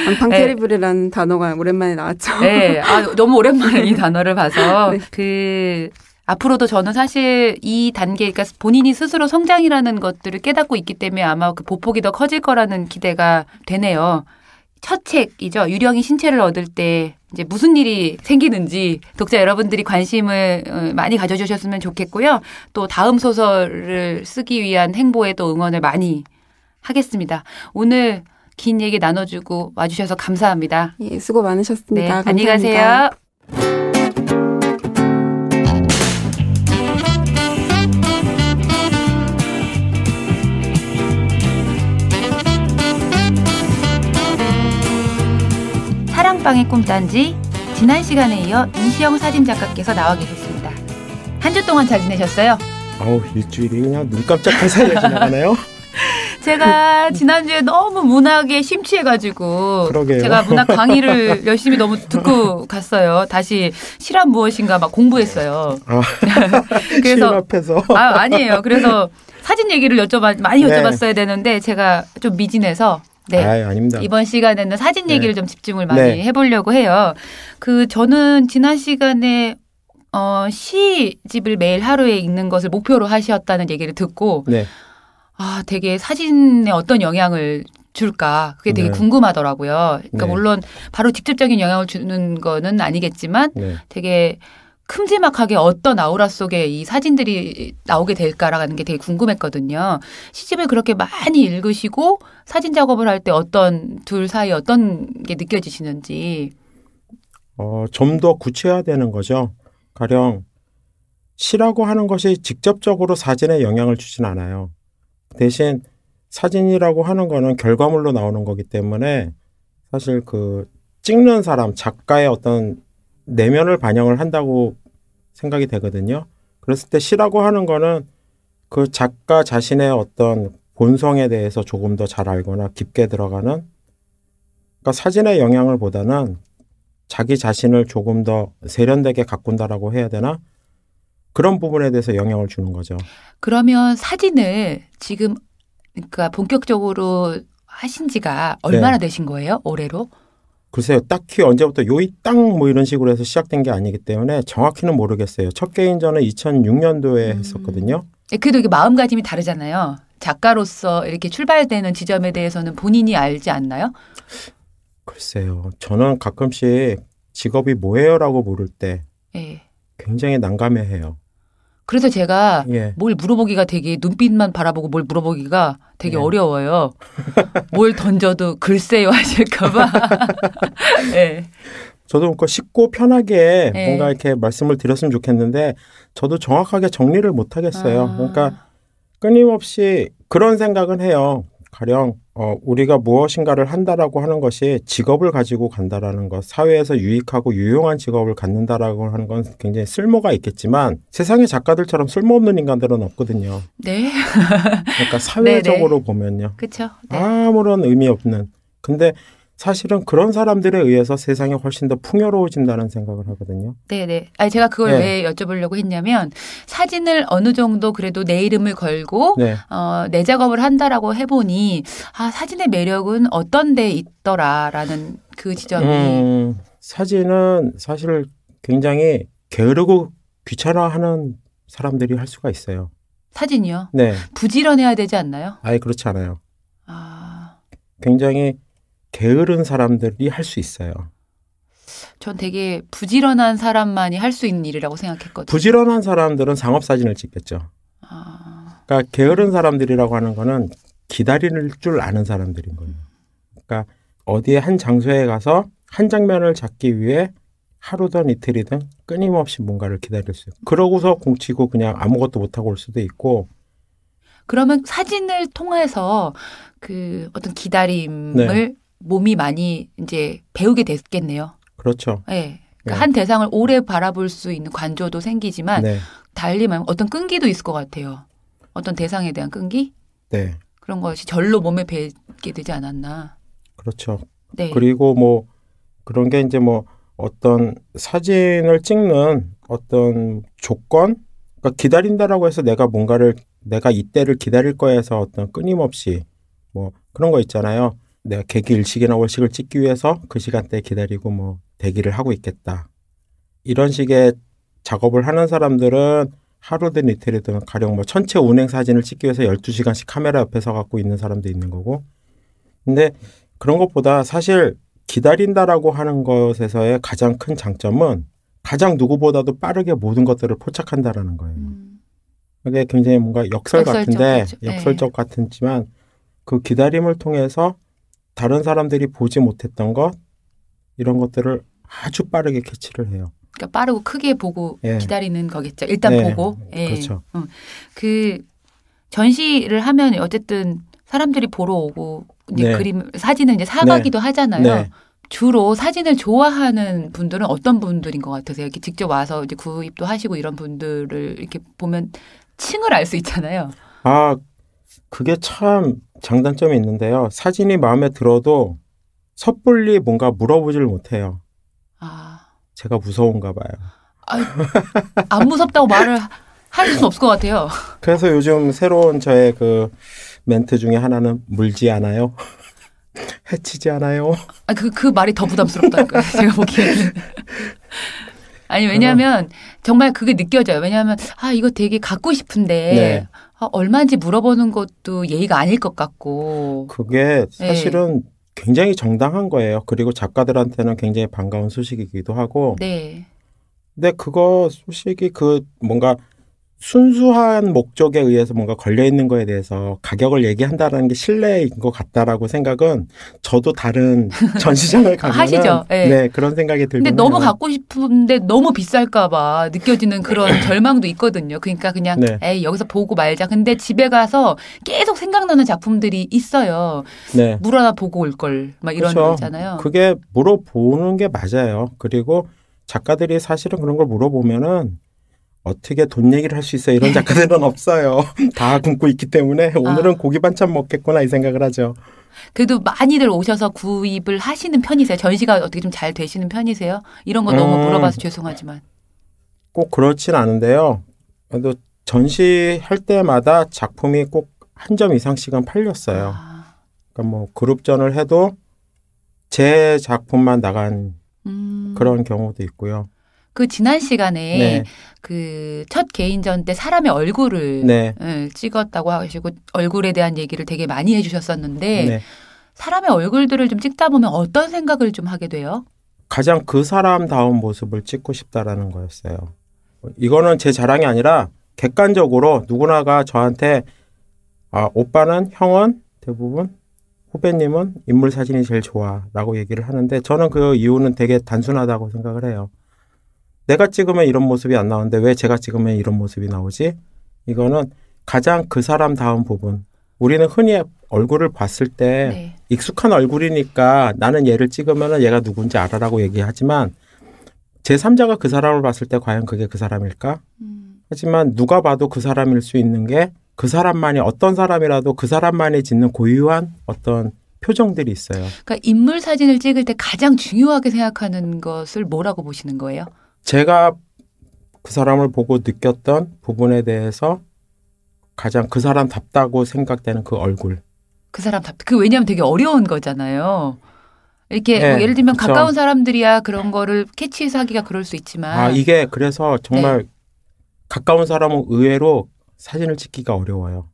앙팡 테리블이라는 단어가 오랜만에 나왔죠. 네. 너무 오랜만에 이 단어를 봐서. 네. 앞으로도 저는 사실 이 단계, 그러니까 본인이 스스로 성장이라는 것들을 깨닫고 있기 때문에 아마 그 보폭이 더 커질 거라는 기대가 되네요. 첫 책이죠. 유령이 신체를 얻을 때 이제 무슨 일이 생기는지 독자 여러분들이 관심을 많이 가져주셨으면 좋겠고요. 또 다음 소설을 쓰기 위한 행보에 또 응원을 많이 하겠습니다. 오늘 긴 얘기 나눠주고 와주셔서 감사합니다. 예, 수고 많으셨습니다. 네, 감사합니다. 안녕히 가세요. 사랑방의 꿈단지 지난 시간에 이어 이시영 사진작가께서 나와 계셨습니다. 한 주 동안 잘 지내셨어요? 일주일이 그냥 눈 깜짝할 사이에 지나가네요. 제가 지난주에 너무 문학에 심취해가지고 그러게요. 제가 문학 강의를 열심히 너무 듣고 갔어요. 다시 실험 무엇인가 막 공부했어요. 그래서 앞에서 아니에요. 그래서 사진 얘기를 많이 여쭤봤어야 되는데 제가 좀 미진해서 네. 아닙니다. 이번 시간에는 사진 얘기를 좀 집중을 많이 해보려고 해요. 저는 지난 시간에 시집을 매일 하루에 읽는 것을 목표로 하셨다는 얘기를 듣고 되게 사진에 어떤 영향을 줄까 그게 되게 궁금하더라고요. 그러니까 물론 바로 직접적인 영향을 주는 거는 아니겠지만 되게 큼지막하게 어떤 아우라 속에 이 사진들이 나오게 될까라는 게 되게 궁금했거든요. 시집을 그렇게 많이 읽으시고 사진 작업을 할 때 둘 사이 어떤 게 느껴지시는지. 좀 더 구체화되는 거죠. 가령 시라고 하는 것이 직접적으로 사진에 영향을 주진 않아요. 대신 사진이라고 하는 거는 결과물로 나오는 거기 때문에 사실 찍는 사람, 작가의 어떤 내면을 반영을 한다고 생각이 되거든요. 그랬을 때 시라고 하는 거는 그 작가 자신의 어떤 본성에 대해서 조금 더 잘 알거나 깊게 들어가는, 그러니까 사진의 영향을 보다는 자기 자신을 조금 더 세련되게 가꾼다라고 해야 되나? 그런 부분에 대해서 영향을 주는 거죠. 그러면 사진을 지금 그러니까 본격적으로 하신 지가 얼마나 되신 거예요? 올해로? 글쎄요. 딱히 언제부터 요이 땅 이런 식으로 해서 시작된 게 아니기 때문에 정확히는 모르겠어요. 첫 개인전은 2006년도에 했었거든요. 그래도 이게 마음가짐이 다르잖아요. 작가로서 이렇게 출발되는 지점에 대해서는 본인이 알지 않나요? 글쎄요. 저는 가끔씩 직업이 뭐예요라고 물을 때 굉장히 난감해해요. 그래서 제가 뭘 물어보기가 되게 눈빛만 바라보고 뭘 물어보기가 되게 어려워요. 뭘 던져도 글쎄요 하실까 봐. 저도 그러니까 쉽고 편하게 뭔가 이렇게 말씀을 드렸으면 좋겠는데 저도 정확하게 정리를 못 하겠어요. 그러니까 끊임없이 그런 생각은 해요. 가령 우리가 무엇인가를 한다라고 하는 것이 직업을 가지고 간다라는 것, 사회에서 유익하고 유용한 직업을 갖는다라고 하는 건 굉장히 쓸모가 있겠지만 세상의 작가들처럼 쓸모없는 인간들은 없거든요. 네. 그러니까 사회적으로 보면요. 그렇죠. 아무런 의미 없는. 근데 사실은 그런 사람들에 의해서 세상이 훨씬 더 풍요로워진다는 생각을 하거든요. 네네. 아니 제가 그걸 왜 여쭤보려고 했냐면 사진을 어느 정도 그래도 내 이름을 걸고 내 작업을 한다라고 해보니 사진의 매력은 어떤 데 있더라라는 그 지점이. 사진은 사실 굉장히 게으르고 귀찮아하는 사람들이 할 수가 있어요. 사진이요? 네. 부지런해야 되지 않나요? 아예 그렇지 않아요. 굉장히 게으른 사람들이 할 수 있어요. 전 되게 부지런한 사람만이 할 수 있는 일이라고 생각했거든요. 부지런한 사람들은 상업사진을 찍겠죠. 그러니까 게으른 사람들이라고 하는 거는 기다릴 줄 아는 사람들인 거예요. 그러니까 어디에 한 장소에 가서 한 장면을 잡기 위해 하루든 이틀이든 끊임없이 뭔가를 기다릴 수 있고 그러고서 공치고 그냥 아무것도 못하고 올 수도 있고. 그러면 사진을 통해서 그 어떤 기다림을 몸이 많이 이제 배우게 됐겠네요. 그렇죠. 네. 그러니까 한 대상을 오래 바라볼 수 있는 관조도 생기지만 달리 말하면 어떤 끈기도 있을 것 같아요. 어떤 대상에 대한 끈기? 네. 그런 것이 절로 몸에 배게 되지 않았나. 그렇죠. 네. 그리고 그런 게 이제 어떤 사진을 찍는 어떤 조건? 그러니까 기다린다라고 해서 내가 이때를 기다릴 거야 해서 어떤 끊임없이 그런 거 있잖아요. 내가 개기 일식이나 월식을 찍기 위해서 그 시간대에 기다리고 대기를 하고 있겠다. 이런 식의 작업을 하는 사람들은 하루든 이틀이든 가령 천체 운행 사진을 찍기 위해서 12시간씩 카메라 옆에 서 갖고 있는 사람도 있는 거고. 근데 그런 것보다 사실 기다린다라고 하는 것에서의 가장 큰 장점은 가장 누구보다도 빠르게 모든 것들을 포착한다라는 거예요. 그게 굉장히 뭔가 역설적 같지만 그 기다림을 통해서 다른 사람들이 보지 못했던 것 이런 것들을 아주 빠르게 캐치를 해요. 그러니까 빠르고 크게 보고 기다리는 거겠죠. 일단 보고. 그렇죠. 그 전시를 하면 어쨌든 사람들이 보러 오고 이제 사진을 이제 사가기도 하잖아요. 주로 사진을 좋아하는 분들은 어떤 분들인 것 같으세요? 이렇게 직접 와서 이제 구입도 하시고 이런 분들을 이렇게 보면 층을 알 수 있잖아요. 그게 참 장단점이 있는데요. 사진이 마음에 들어도 섣불리 뭔가 물어보질 못해요. 제가 무서운가 봐요. 안 무섭다고 말을 할 수는 없을 것 같아요. 그래서 요즘 새로운 저의 그 멘트 중에 하나는 물지 않아요. 해치지 않아요. 그 말이 더 부담스럽다니까요. 제가 보기에는. 아니 왜냐하면 정말 그게 느껴져요. 왜냐하면 이거 되게 갖고 싶은데 네. 얼마인지 물어보는 것도 예의가 아닐 것 같고. 그게 사실은 네. 굉장히 정당한 거예요. 그리고 작가들한테는 굉장히 반가운 소식이기도 하고. 네. 근데 그거 소식이 그 뭔가 순수한 목적에 의해서 뭔가 걸려있는 거에 대해서 가격을 얘기한다는 게 신뢰인 것 같다라고 생각은 저도 다른 전시장을 가면 하시죠. 네. 네, 그런 생각이 들고 근데 너무 갖고 싶은데 너무 비쌀까 봐 느껴지는 그런 절망도 있거든요. 그러니까 그냥 네. 에이 여기서 보고 말자. 근데 집에 가서 계속 생각나는 작품들이 있어요. 네. 물어나 보고 올 걸 막 이런 그렇죠. 거 있잖아요. 그게 물어보는 게 맞아요. 그리고 작가들이 사실은 그런 걸 물어보면은 어떻게 돈 얘기를 할 수 있어요? 이런 작가들은 없어요. 다 굶고 있기 때문에 오늘은 고기 반찬 먹겠구나 이 생각을 하죠. 그래도 많이들 오셔서 구입을 하시는 편이세요? 전시가 어떻게 좀 잘 되시는 편이세요? 이런 거 너무 물어봐서 죄송하지만. 꼭 그렇진 않은데요. 그래도 전시할 때마다 작품이 꼭 한 점 이상씩은 팔렸어요. 그러니까 뭐 그룹전을 해도 제 작품만 나간 그런 경우도 있고요. 그 지난 시간에 네. 그 첫 개인전 때 사람의 얼굴을 네. 찍었다고 하시고 얼굴에 대한 얘기를 되게 많이 해주셨었는데 네. 사람의 얼굴들을 좀 찍다 보면 어떤 생각을 좀 하게 돼요? 가장 그 사람다운 모습을 찍고 싶다라는 거였어요. 이거는 제 자랑이 아니라 객관적으로 누구나가 저한테 오빠는 형은 대부분 후배님은 인물 사진이 제일 좋아라고 얘기를 하는데 저는 그 이유는 되게 단순하다고 생각을 해요. 내가 찍으면 이런 모습이 안 나오는데 왜 제가 찍으면 이런 모습이 나오지? 이거는 가장 그 사람다운 부분. 우리는 흔히 얼굴을 봤을 때 네. 익숙한 얼굴이니까 나는 얘를 찍으면 얘가 누군지 알아라고 얘기하지만 제3자가 그 사람을 봤을 때 과연 그게 그 사람일까? 하지만 누가 봐도 그 사람일 수 있는 게 그 사람만이 어떤 사람이라도 그 사람만이 짓는 고유한 어떤 표정들이 있어요. 그러니까 인물 사진을 찍을 때 가장 중요하게 생각하는 것을 뭐라고 보시는 거예요? 제가 그 사람을 보고 느꼈던 부분에 대해서 가장 그 사람답다고 생각되는 그 얼굴. 그 사람답다. 그 왜냐하면 되게 어려운 거잖아요. 이렇게 네, 뭐 예를 들면 그쵸. 가까운 사람들이야 그런 거를 캐치해서 하기가 그럴 수 있지만 이게 그래서 정말 가까운 사람은 의외로 사진을 찍기가 어려워요.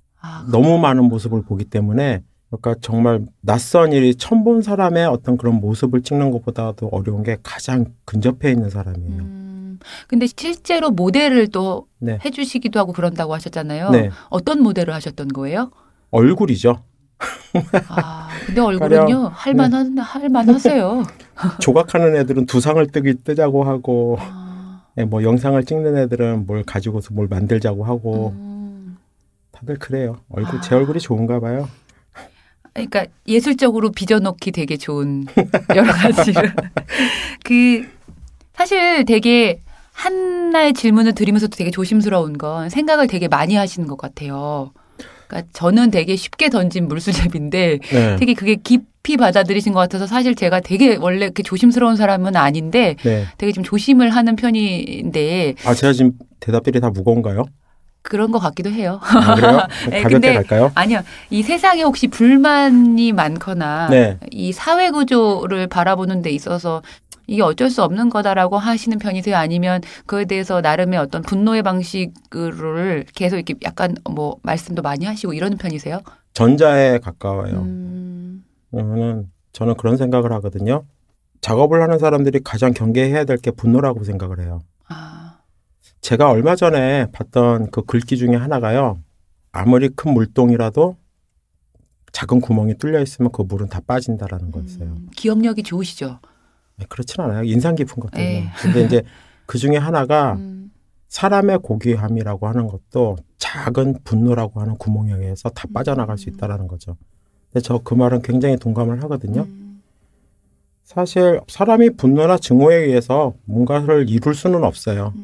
너무 많은 모습을 보기 때문에 그러니까 정말 낯선 일이 처음 본 사람의 어떤 그런 모습을 찍는 것보다도 어려운 게 가장 근접해 있는 사람이에요. 근데 실제로 모델을 또 네. 해주시기도 하고 그런다고 하셨잖아요. 네. 어떤 모델을 하셨던 거예요? 얼굴이죠. 근데 얼굴은요 할만하세요. 조각하는 애들은 두상을 뜨자고 하고, 뭐 영상을 찍는 애들은 뭘 가지고서 뭘 만들자고 하고, 다들 그래요. 제 얼굴이 좋은가 봐요. 그러니까 예술적으로 빚어놓기 되게 좋은 여러 가지를. 사실 되게 하나의 질문을 드리면서도 되게 조심스러운 건 생각을 되게 많이 하시는 것 같아요. 그러니까 저는 되게 쉽게 던진 물수제비인데 네. 되게 그게 깊이 받아들이신 것 같아서 사실 제가 되게 원래 이렇게 조심스러운 사람은 아닌데 네. 되게 좀 조심을 하는 편인데. 제가 지금 대답들이 다 무거운가요? 그런 것 같기도 해요. 그래요? 가볍게 갈까요? 아니요. 이 세상에 혹시 불만이 많거나 네. 이 사회 구조를 바라보는 데 있어서 이게 어쩔 수 없는 거다라고 하시는 편이세요? 아니면 그에 대해서 나름의 어떤 분노의 방식을 계속 이렇게 약간 뭐 말씀도 많이 하시고 이러는 편이세요? 전자에 가까워요. 왜냐면 저는 그런 생각을 하거든요. 작업을 하는 사람들이 가장 경계해야 될 게 분노라고 생각을 해요. 제가 얼마 전에 봤던 그 글귀 중에 하나가요. 아무리 큰 물동이라도 작은 구멍이 뚫려 있으면 그 물은 다 빠진다라는 거였어요. 기억력이 좋으시죠? 그렇진 않아요. 인상 깊은 것들은. 근데 이제 그 중에 하나가 사람의 고귀함이라고 하는 것도 작은 분노라고 하는 구멍에 의해서 다 빠져나갈 수 있다라는 거죠. 근데 저 그 말은 굉장히 동감을 하거든요. 사실 사람이 분노나 증오에 의해서 뭔가를 이룰 수는 없어요.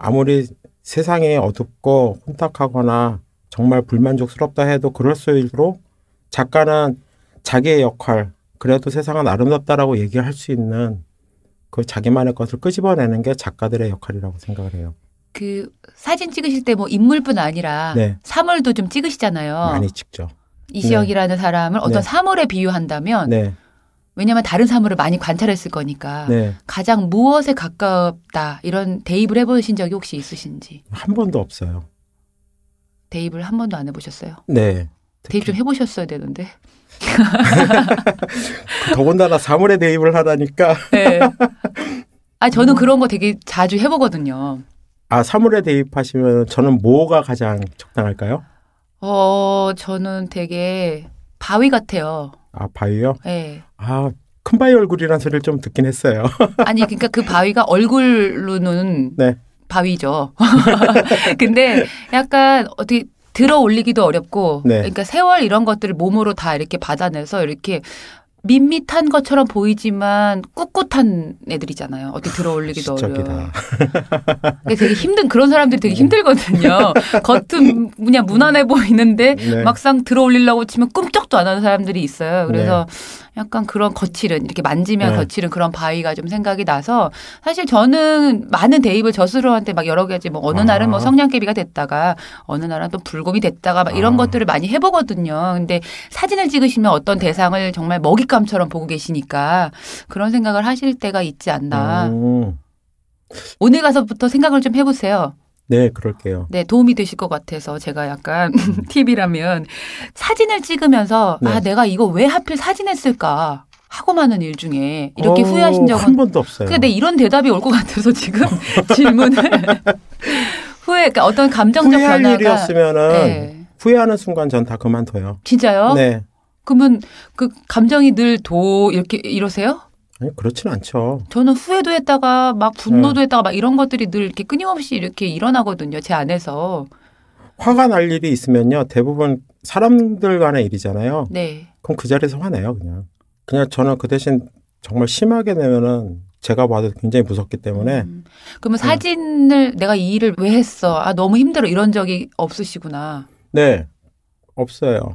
아무리 세상이 어둡고 혼탁하거나 정말 불만족스럽다 해도 그럴수록 작가는 자기의 역할, 그래도 세상은 아름답다라고 얘기할 수 있는 그 자기만의 것을 끄집어내는 게 작가들의 역할이라고 생각을 해요. 그 사진 찍으실 때 뭐 인물뿐 아니라 네. 사물도 좀 찍으시잖아요. 많이 찍죠. 이시혁이라는 사람을 어떤 사물에 비유한다면 왜냐하면 다른 사물을 많이 관찰했을 거니까 가장 무엇에 가깝다 이런 대입을 해보신 적이 혹시 있으신지? 한 번도 없어요. 대입을 한 번도 안 해보셨어요? 네. 대입 좀 해보셨어야 되는데. 더군다나 사물에 대입을 하라니까. 네. 아 저는 그런 거 되게 자주 해보거든요. 아 사물에 대입하시면 저는 뭐가 가장 적당할까요? 저는 되게 바위 같아요. 아 바위요? 네. 아 큰 바위 얼굴이라는 소리를 좀 듣긴 했어요. 아니 그러니까 그 바위가 얼굴로는 바위죠. 근데 약간 어떻게 들어 올리기도 어렵고 그러니까 세월 이런 것들을 몸으로 다 이렇게 받아내서 이렇게 밋밋한 것처럼 보이지만 꿋꿋한 애들이잖아요. 어떻게 들어 올리기도 어려워요. 되게 힘든 그런 사람들이 되게 힘들거든요. 겉은 그냥 무난해 보이는데 막상 들어 올리려고 치면 꿈쩍도 안 하는 사람들이 있어요. 그래서 약간 그런 거칠은 이렇게 만지면 거칠은 그런 바위가 좀 생각이 나서 사실 저는 많은 대입을 저 스스로한테 막 여러 가지 뭐 어느 날은 뭐 성냥개비가 됐다가 어느 날은 또 불곰이 됐다가 막 이런 것들을 많이 해보거든요. 근데 사진을 찍으시면 어떤 대상을 정말 먹잇감처럼 보고 계시니까 그런 생각을 하실 때가 있지 않나. 오늘 가서부터 생각을 좀 해보세요. 네, 그럴게요. 네, 도움이 되실 것 같아서 제가 약간 팁이라면 사진을 찍으면서 아, 내가 이거 왜 하필 사진했을까 하고 많은 일 중에 이렇게 후회하신 적은 한 번도 없어요. 근데 이런 대답이 올 것 같아서 지금 질문을 그러니까 어떤 감정적 후회할 변화가 일이었으면은 후회하는 순간 전 다 그만둬요. 진짜요? 네. 그러면 그 감정이 늘 이렇게 이러세요? 아니 그렇진 않죠. 저는 후회도 했다가 막 분노도 했다가 막 이런 것들이 늘 이렇게 끊임없이 이렇게 일어나거든요. 제 안에서. 화가 날 일이 있으면요. 대부분 사람들 간의 일이잖아요. 네. 그럼 그 자리에서 화내요. 그냥 저는 그 대신 정말 심하게 내면은 제가 봐도 굉장히 무섭기 때문에. 그러면 사진을 내가 이 일을 왜 했어? 아 너무 힘들어 이런 적이 없으시구나. 네. 없어요.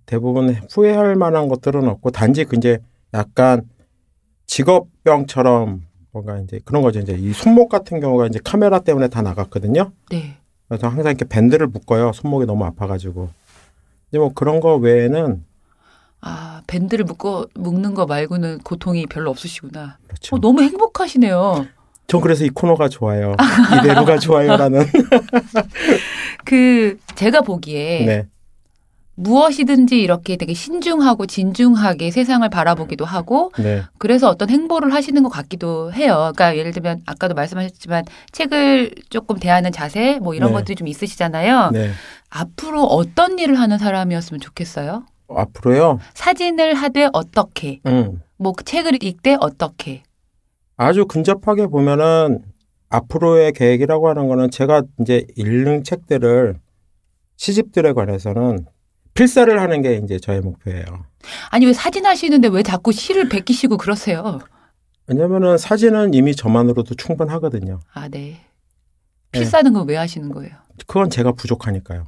대부분 후회할 만한 것들은 없고 단지 이제 약간 직업병처럼 뭔가 이제 그런 거죠. 이제 이 손목 같은 경우가 이제 카메라 때문에 다 나갔거든요. 네. 그래서 항상 이렇게 밴드를 묶어요. 손목이 너무 아파가지고. 이제 뭐 그런 거 외에는 아 밴드를 묶는 거 말고는 고통이 별로 없으시구나. 그렇죠. 너무 행복하시네요. 전 그래서 이 코너가 좋아요. 이대로가 좋아요라는. 제가 보기에. 무엇이든지 이렇게 되게 신중하고 진중하게 세상을 바라보기도 하고 그래서 어떤 행보를 하시는 것 같기도 해요. 그러니까 예를 들면 아까도 말씀하셨지만 책을 조금 대하는 자세 뭐 이런 것들이 좀 있으시잖아요. 앞으로 어떤 일을 하는 사람이었으면 좋겠어요? 앞으로요? 사진을 하되 어떻게 뭐 책을 읽되 어떻게 아주 근접하게 보면은 앞으로의 계획이라고 하는 거는 제가 이제 읽는 책들을 시집들에 관해서는 필사를 하는 게 이제 저의 목표예요. 아니 왜 사진 하시는데 왜 자꾸 시를 베끼시고 그러세요? 왜냐면은 사진은 이미 저만으로도 충분하거든요. 아, 네. 필사는 건 왜 하시는 거예요? 그건 제가 부족하니까요.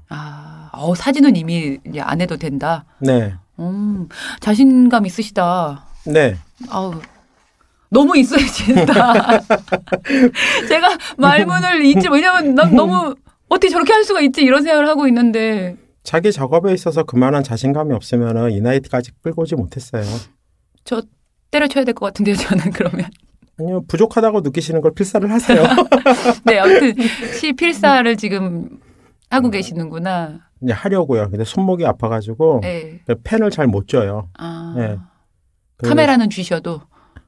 사진은 이미 이제 안 해도 된다. 네. 자신감 있으시다. 네. 너무 있어야진다. 제가 말문을 잊지 왜냐면 난 너무 어떻게 저렇게 할 수가 있지 이런 생각을 하고 있는데. 자기 작업에 있어서 그만한 자신감이 없으면은 이 나이까지 끌고 오지 못했어요. 저 때려쳐야 될 것 같은데요, 저는 그러면. 아니요, 부족하다고 느끼시는 걸 필사를 하세요. 네, 아무튼 시 필사를 지금 하고 계시는구나. 이제 하려고요. 근데 손목이 아파가지고 펜을 잘 못 쥐어요. 네. 카메라는 쥐셔도.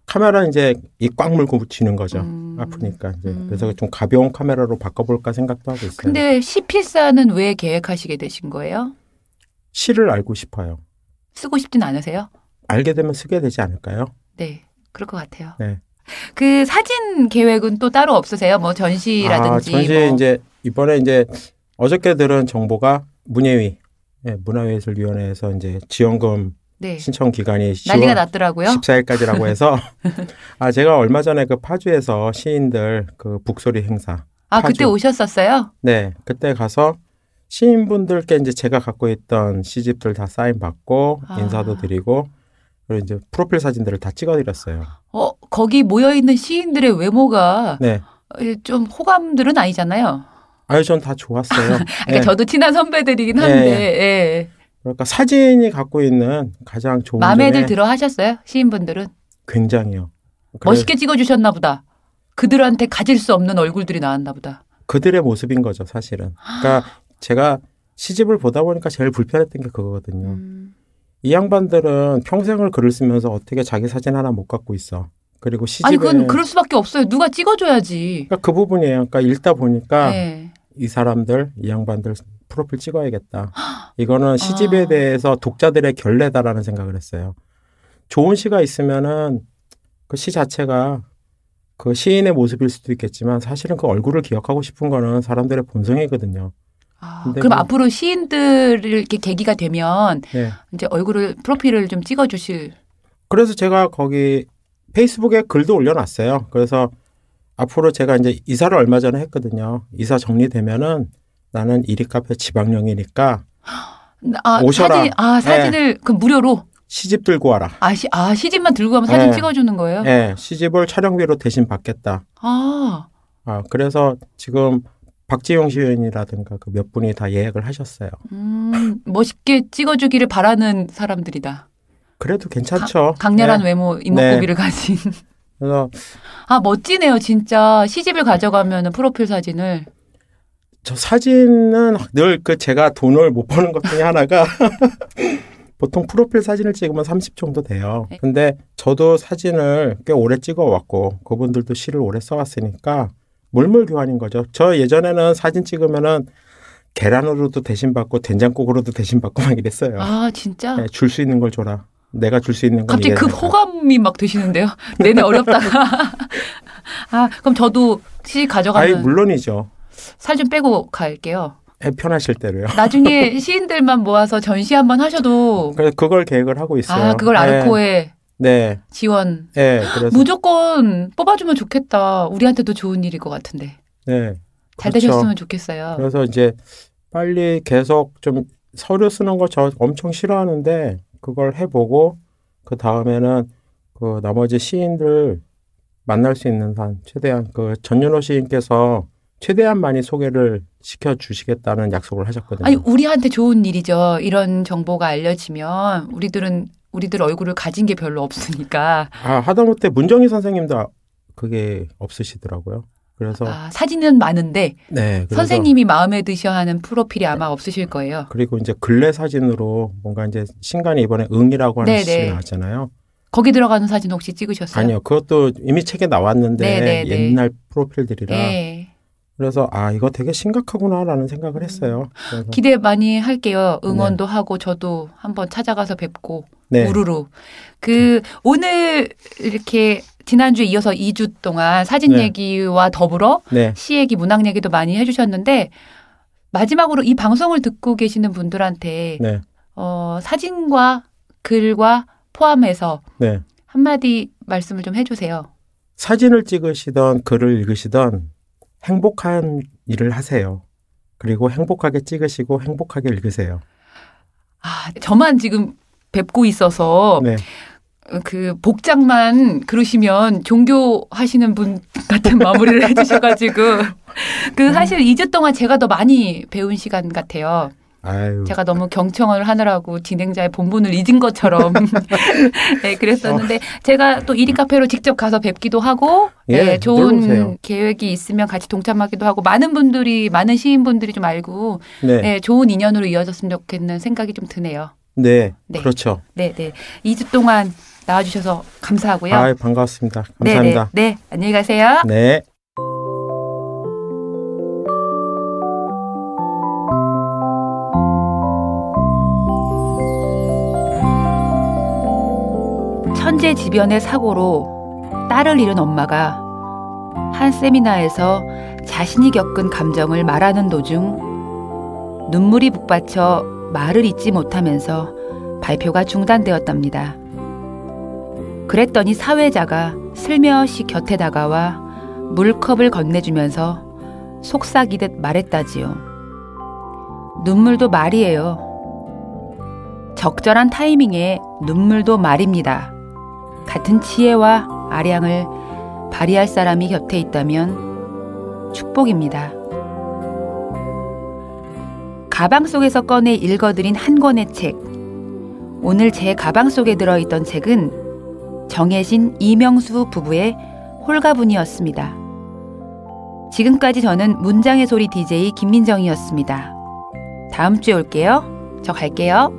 카메라는 이제 이 꽉 물고 붙이는 거죠. 아프니까. 이제 그래서 좀 가벼운 카메라로 바꿔볼까 생각도 하고 있어요. 근데 시필사는 왜 계획하시게 되신 거예요? 시를 알고 싶어요. 쓰고 싶진 않으세요? 알게 되면 쓰게 되지 않을까요? 네, 그럴 것 같아요. 네. 그 사진 계획은 또 따로 없으세요? 뭐 전시라든지. 전시 이제 이번에 이제 어저께 들은 정보가 문예위, 문화예술위원회에서 이제 지원금 신청 기간이 난리가 났더라고요. 14일까지라고 해서 제가 얼마 전에 그 파주에서 시인들 그 북소리 행사 파주. 그때 오셨었어요? 네, 그때 가서 시인분들께 이제 제가 갖고 있던 시집들 다 사인 받고 인사도 드리고 그리고 이제 프로필 사진들을 다 찍어드렸어요. 거기 모여 있는 시인들의 외모가 네. 좀 호감들은 아니잖아요. 아유, 전 다 좋았어요. 그러니까 네. 저도 친한 선배들이긴 한데. 예. 그러니까 사진이 갖고 있는 가장 좋은 마음에들 들어 하셨어요? 시인분들은? 굉장히요. 멋있게 찍어주셨나 보다. 그들한테 가질 수 없는 얼굴들이 나왔나 보다. 그들의 모습인 거죠, 사실은. 그러니까 제가 시집을 보다 보니까 제일 불편했던 게 그거거든요. 이 양반들은 평생을 글을 쓰면서 어떻게 자기 사진 하나 못 갖고 있어. 그리고 시집에 아니 그건 그럴 수밖에 없어요. 누가 찍어줘야지. 그러니까 그 부분이에요. 그러니까 읽다 보니까 네. 이 사람들, 이 양반들 프로필 찍어야겠다. 이거는 시집에 대해서 독자들의 결례다라는 생각을 했어요. 좋은 시가 있으면은 그 시 자체가 그 시인의 모습일 수도 있겠지만 사실은 그 얼굴을 기억하고 싶은 거는 사람들의 본성이거든요. 그럼 앞으로 시인들을 이렇게 계기가 되면 네. 이제 얼굴을 프로필을 좀 찍어주실. 그래서 제가 거기 페이스북에 글도 올려놨어요. 그래서 앞으로 제가 이제 이사를 얼마 전에 했거든요. 이사 정리되면은 나는 이리카페 지방령이니까 오셔라. 사진을 그 무료로 시집 들고 와라. 시집만 들고 가면 사진 찍어주는 거예요? 네, 시집을 촬영비로 대신 받겠다. 그래서 지금 박지용 시인이라든가 그 몇 분이 다 예약을 하셨어요. 멋있게 찍어주기를 바라는 사람들이다. 그래도 괜찮죠. 강렬한 외모, 이목구비를 가진. 그래서 멋지네요, 진짜. 시집을 가져가면 프로필 사진을. 저 사진은 늘 제가 돈을 못 버는 것 중에 하나가 보통 프로필 사진을 찍으면 30 정도 돼요. 근데 저도 사진을 꽤 오래 찍어왔고 그분들도 시를 오래 써왔으니까 물물교환인 거죠. 저 예전에는 사진 찍으면은 계란으로도 대신 받고 된장국으로도 대신 받고 막 이랬어요. 진짜? 네, 줄 수 있는 걸 줘라. 내가 줄 수 있는 건 갑자기 급 호감이 막 드시는데요. 내내 어렵다가. 그럼 저도 시 가져가면. 물론이죠. 살 좀 빼고 갈게요. 편하실 대로요. 나중에 시인들만 모아서 전시 한번 하셔도. 그래서 그걸 계획을 하고 있어요. 그걸 아르코에 지원. 네, 그래서 무조건 뽑아주면 좋겠다. 우리한테도 좋은 일일 것 같은데. 네. 잘 되셨으면 좋겠어요. 그래서 이제 빨리 계속 좀 서류 쓰는 거 저 엄청 싫어하는데 그걸 해보고 그 다음에는 그 나머지 시인들 만날 수 있는 한 최대한 그 전윤호 시인께서 최대한 많이 소개를 시켜주시겠다는 약속을 하셨거든요. 아니 우리한테 좋은 일이죠. 이런 정보가 알려지면 우리들 얼굴을 가진 게 별로 없으니까. 하다못해 문정희 선생님도 그게 없으시더라고요. 그래서 사진은 많은데 네, 선생님이 마음에 드셔 하는 프로필이 아마 없으실 거예요. 그리고 이제 근래 사진으로 뭔가 이제 신간이 이번에 응이라고 하는 시집이 나왔잖아요. 거기 들어가는 사진 혹시 찍으셨어요? 아니요. 그것도 이미 책에 나왔는데 옛날 프로필들이라. 그래서 이거 되게 심각하구나라는 생각을 했어요. 그래서. 기대 많이 할게요. 응원도 하고 저도 한번 찾아가서 뵙고 우르르. 오늘 이렇게 지난주에 이어서 2주 동안 사진 얘기와 더불어 시 얘기, 문학 얘기도 많이 해주셨는데 마지막으로 이 방송을 듣고 계시는 분들한테 사진과 글과 포함해서 한마디 말씀을 좀 해주세요. 사진을 찍으시던 글을 읽으시던 행복한 일을 하세요. 그리고 행복하게 찍으시고 행복하게 읽으세요. 저만 지금 뵙고 있어서 그 복장만 그러시면 종교하시는 분 같은 마무리를 해주셔가지고 사실 2주 동안 제가 더 많이 배운 시간 같아요. 제가 너무 경청을 하느라고 진행자의 본분을 잊은 것처럼 그랬었는데 제가 또 이리카페로 직접 가서 뵙기도 하고 좋은 계획이 있으면 같이 동참하기도 하고 많은 시인분들이 좀 알고 좋은 인연으로 이어졌으면 좋겠는 생각이 좀 드네요. 네, 그렇죠. 2주 동안 나와주셔서 감사하고요. 반갑습니다. 감사합니다. 네, 안녕히 가세요. 네. 천재지변의 사고로 딸을 잃은 엄마가 한 세미나에서 자신이 겪은 감정을 말하는 도중 눈물이 북받쳐 말을 잇지 못하면서 발표가 중단되었답니다. 그랬더니 사회자가 슬며시 곁에 다가와 물컵을 건네주면서 속삭이듯 말했다지요. 눈물도 말이에요. 적절한 타이밍에 눈물도 말입니다. 같은 지혜와 아량을 발휘할 사람이 곁에 있다면 축복입니다. 가방 속에서 꺼내 읽어드린 한 권의 책. 오늘 제 가방 속에 들어있던 책은 정혜신, 이명수 부부의 홀가분이었습니다. 지금까지 저는 문장의 소리 DJ 김민정이었습니다. 다음 주에 올게요. 저 갈게요.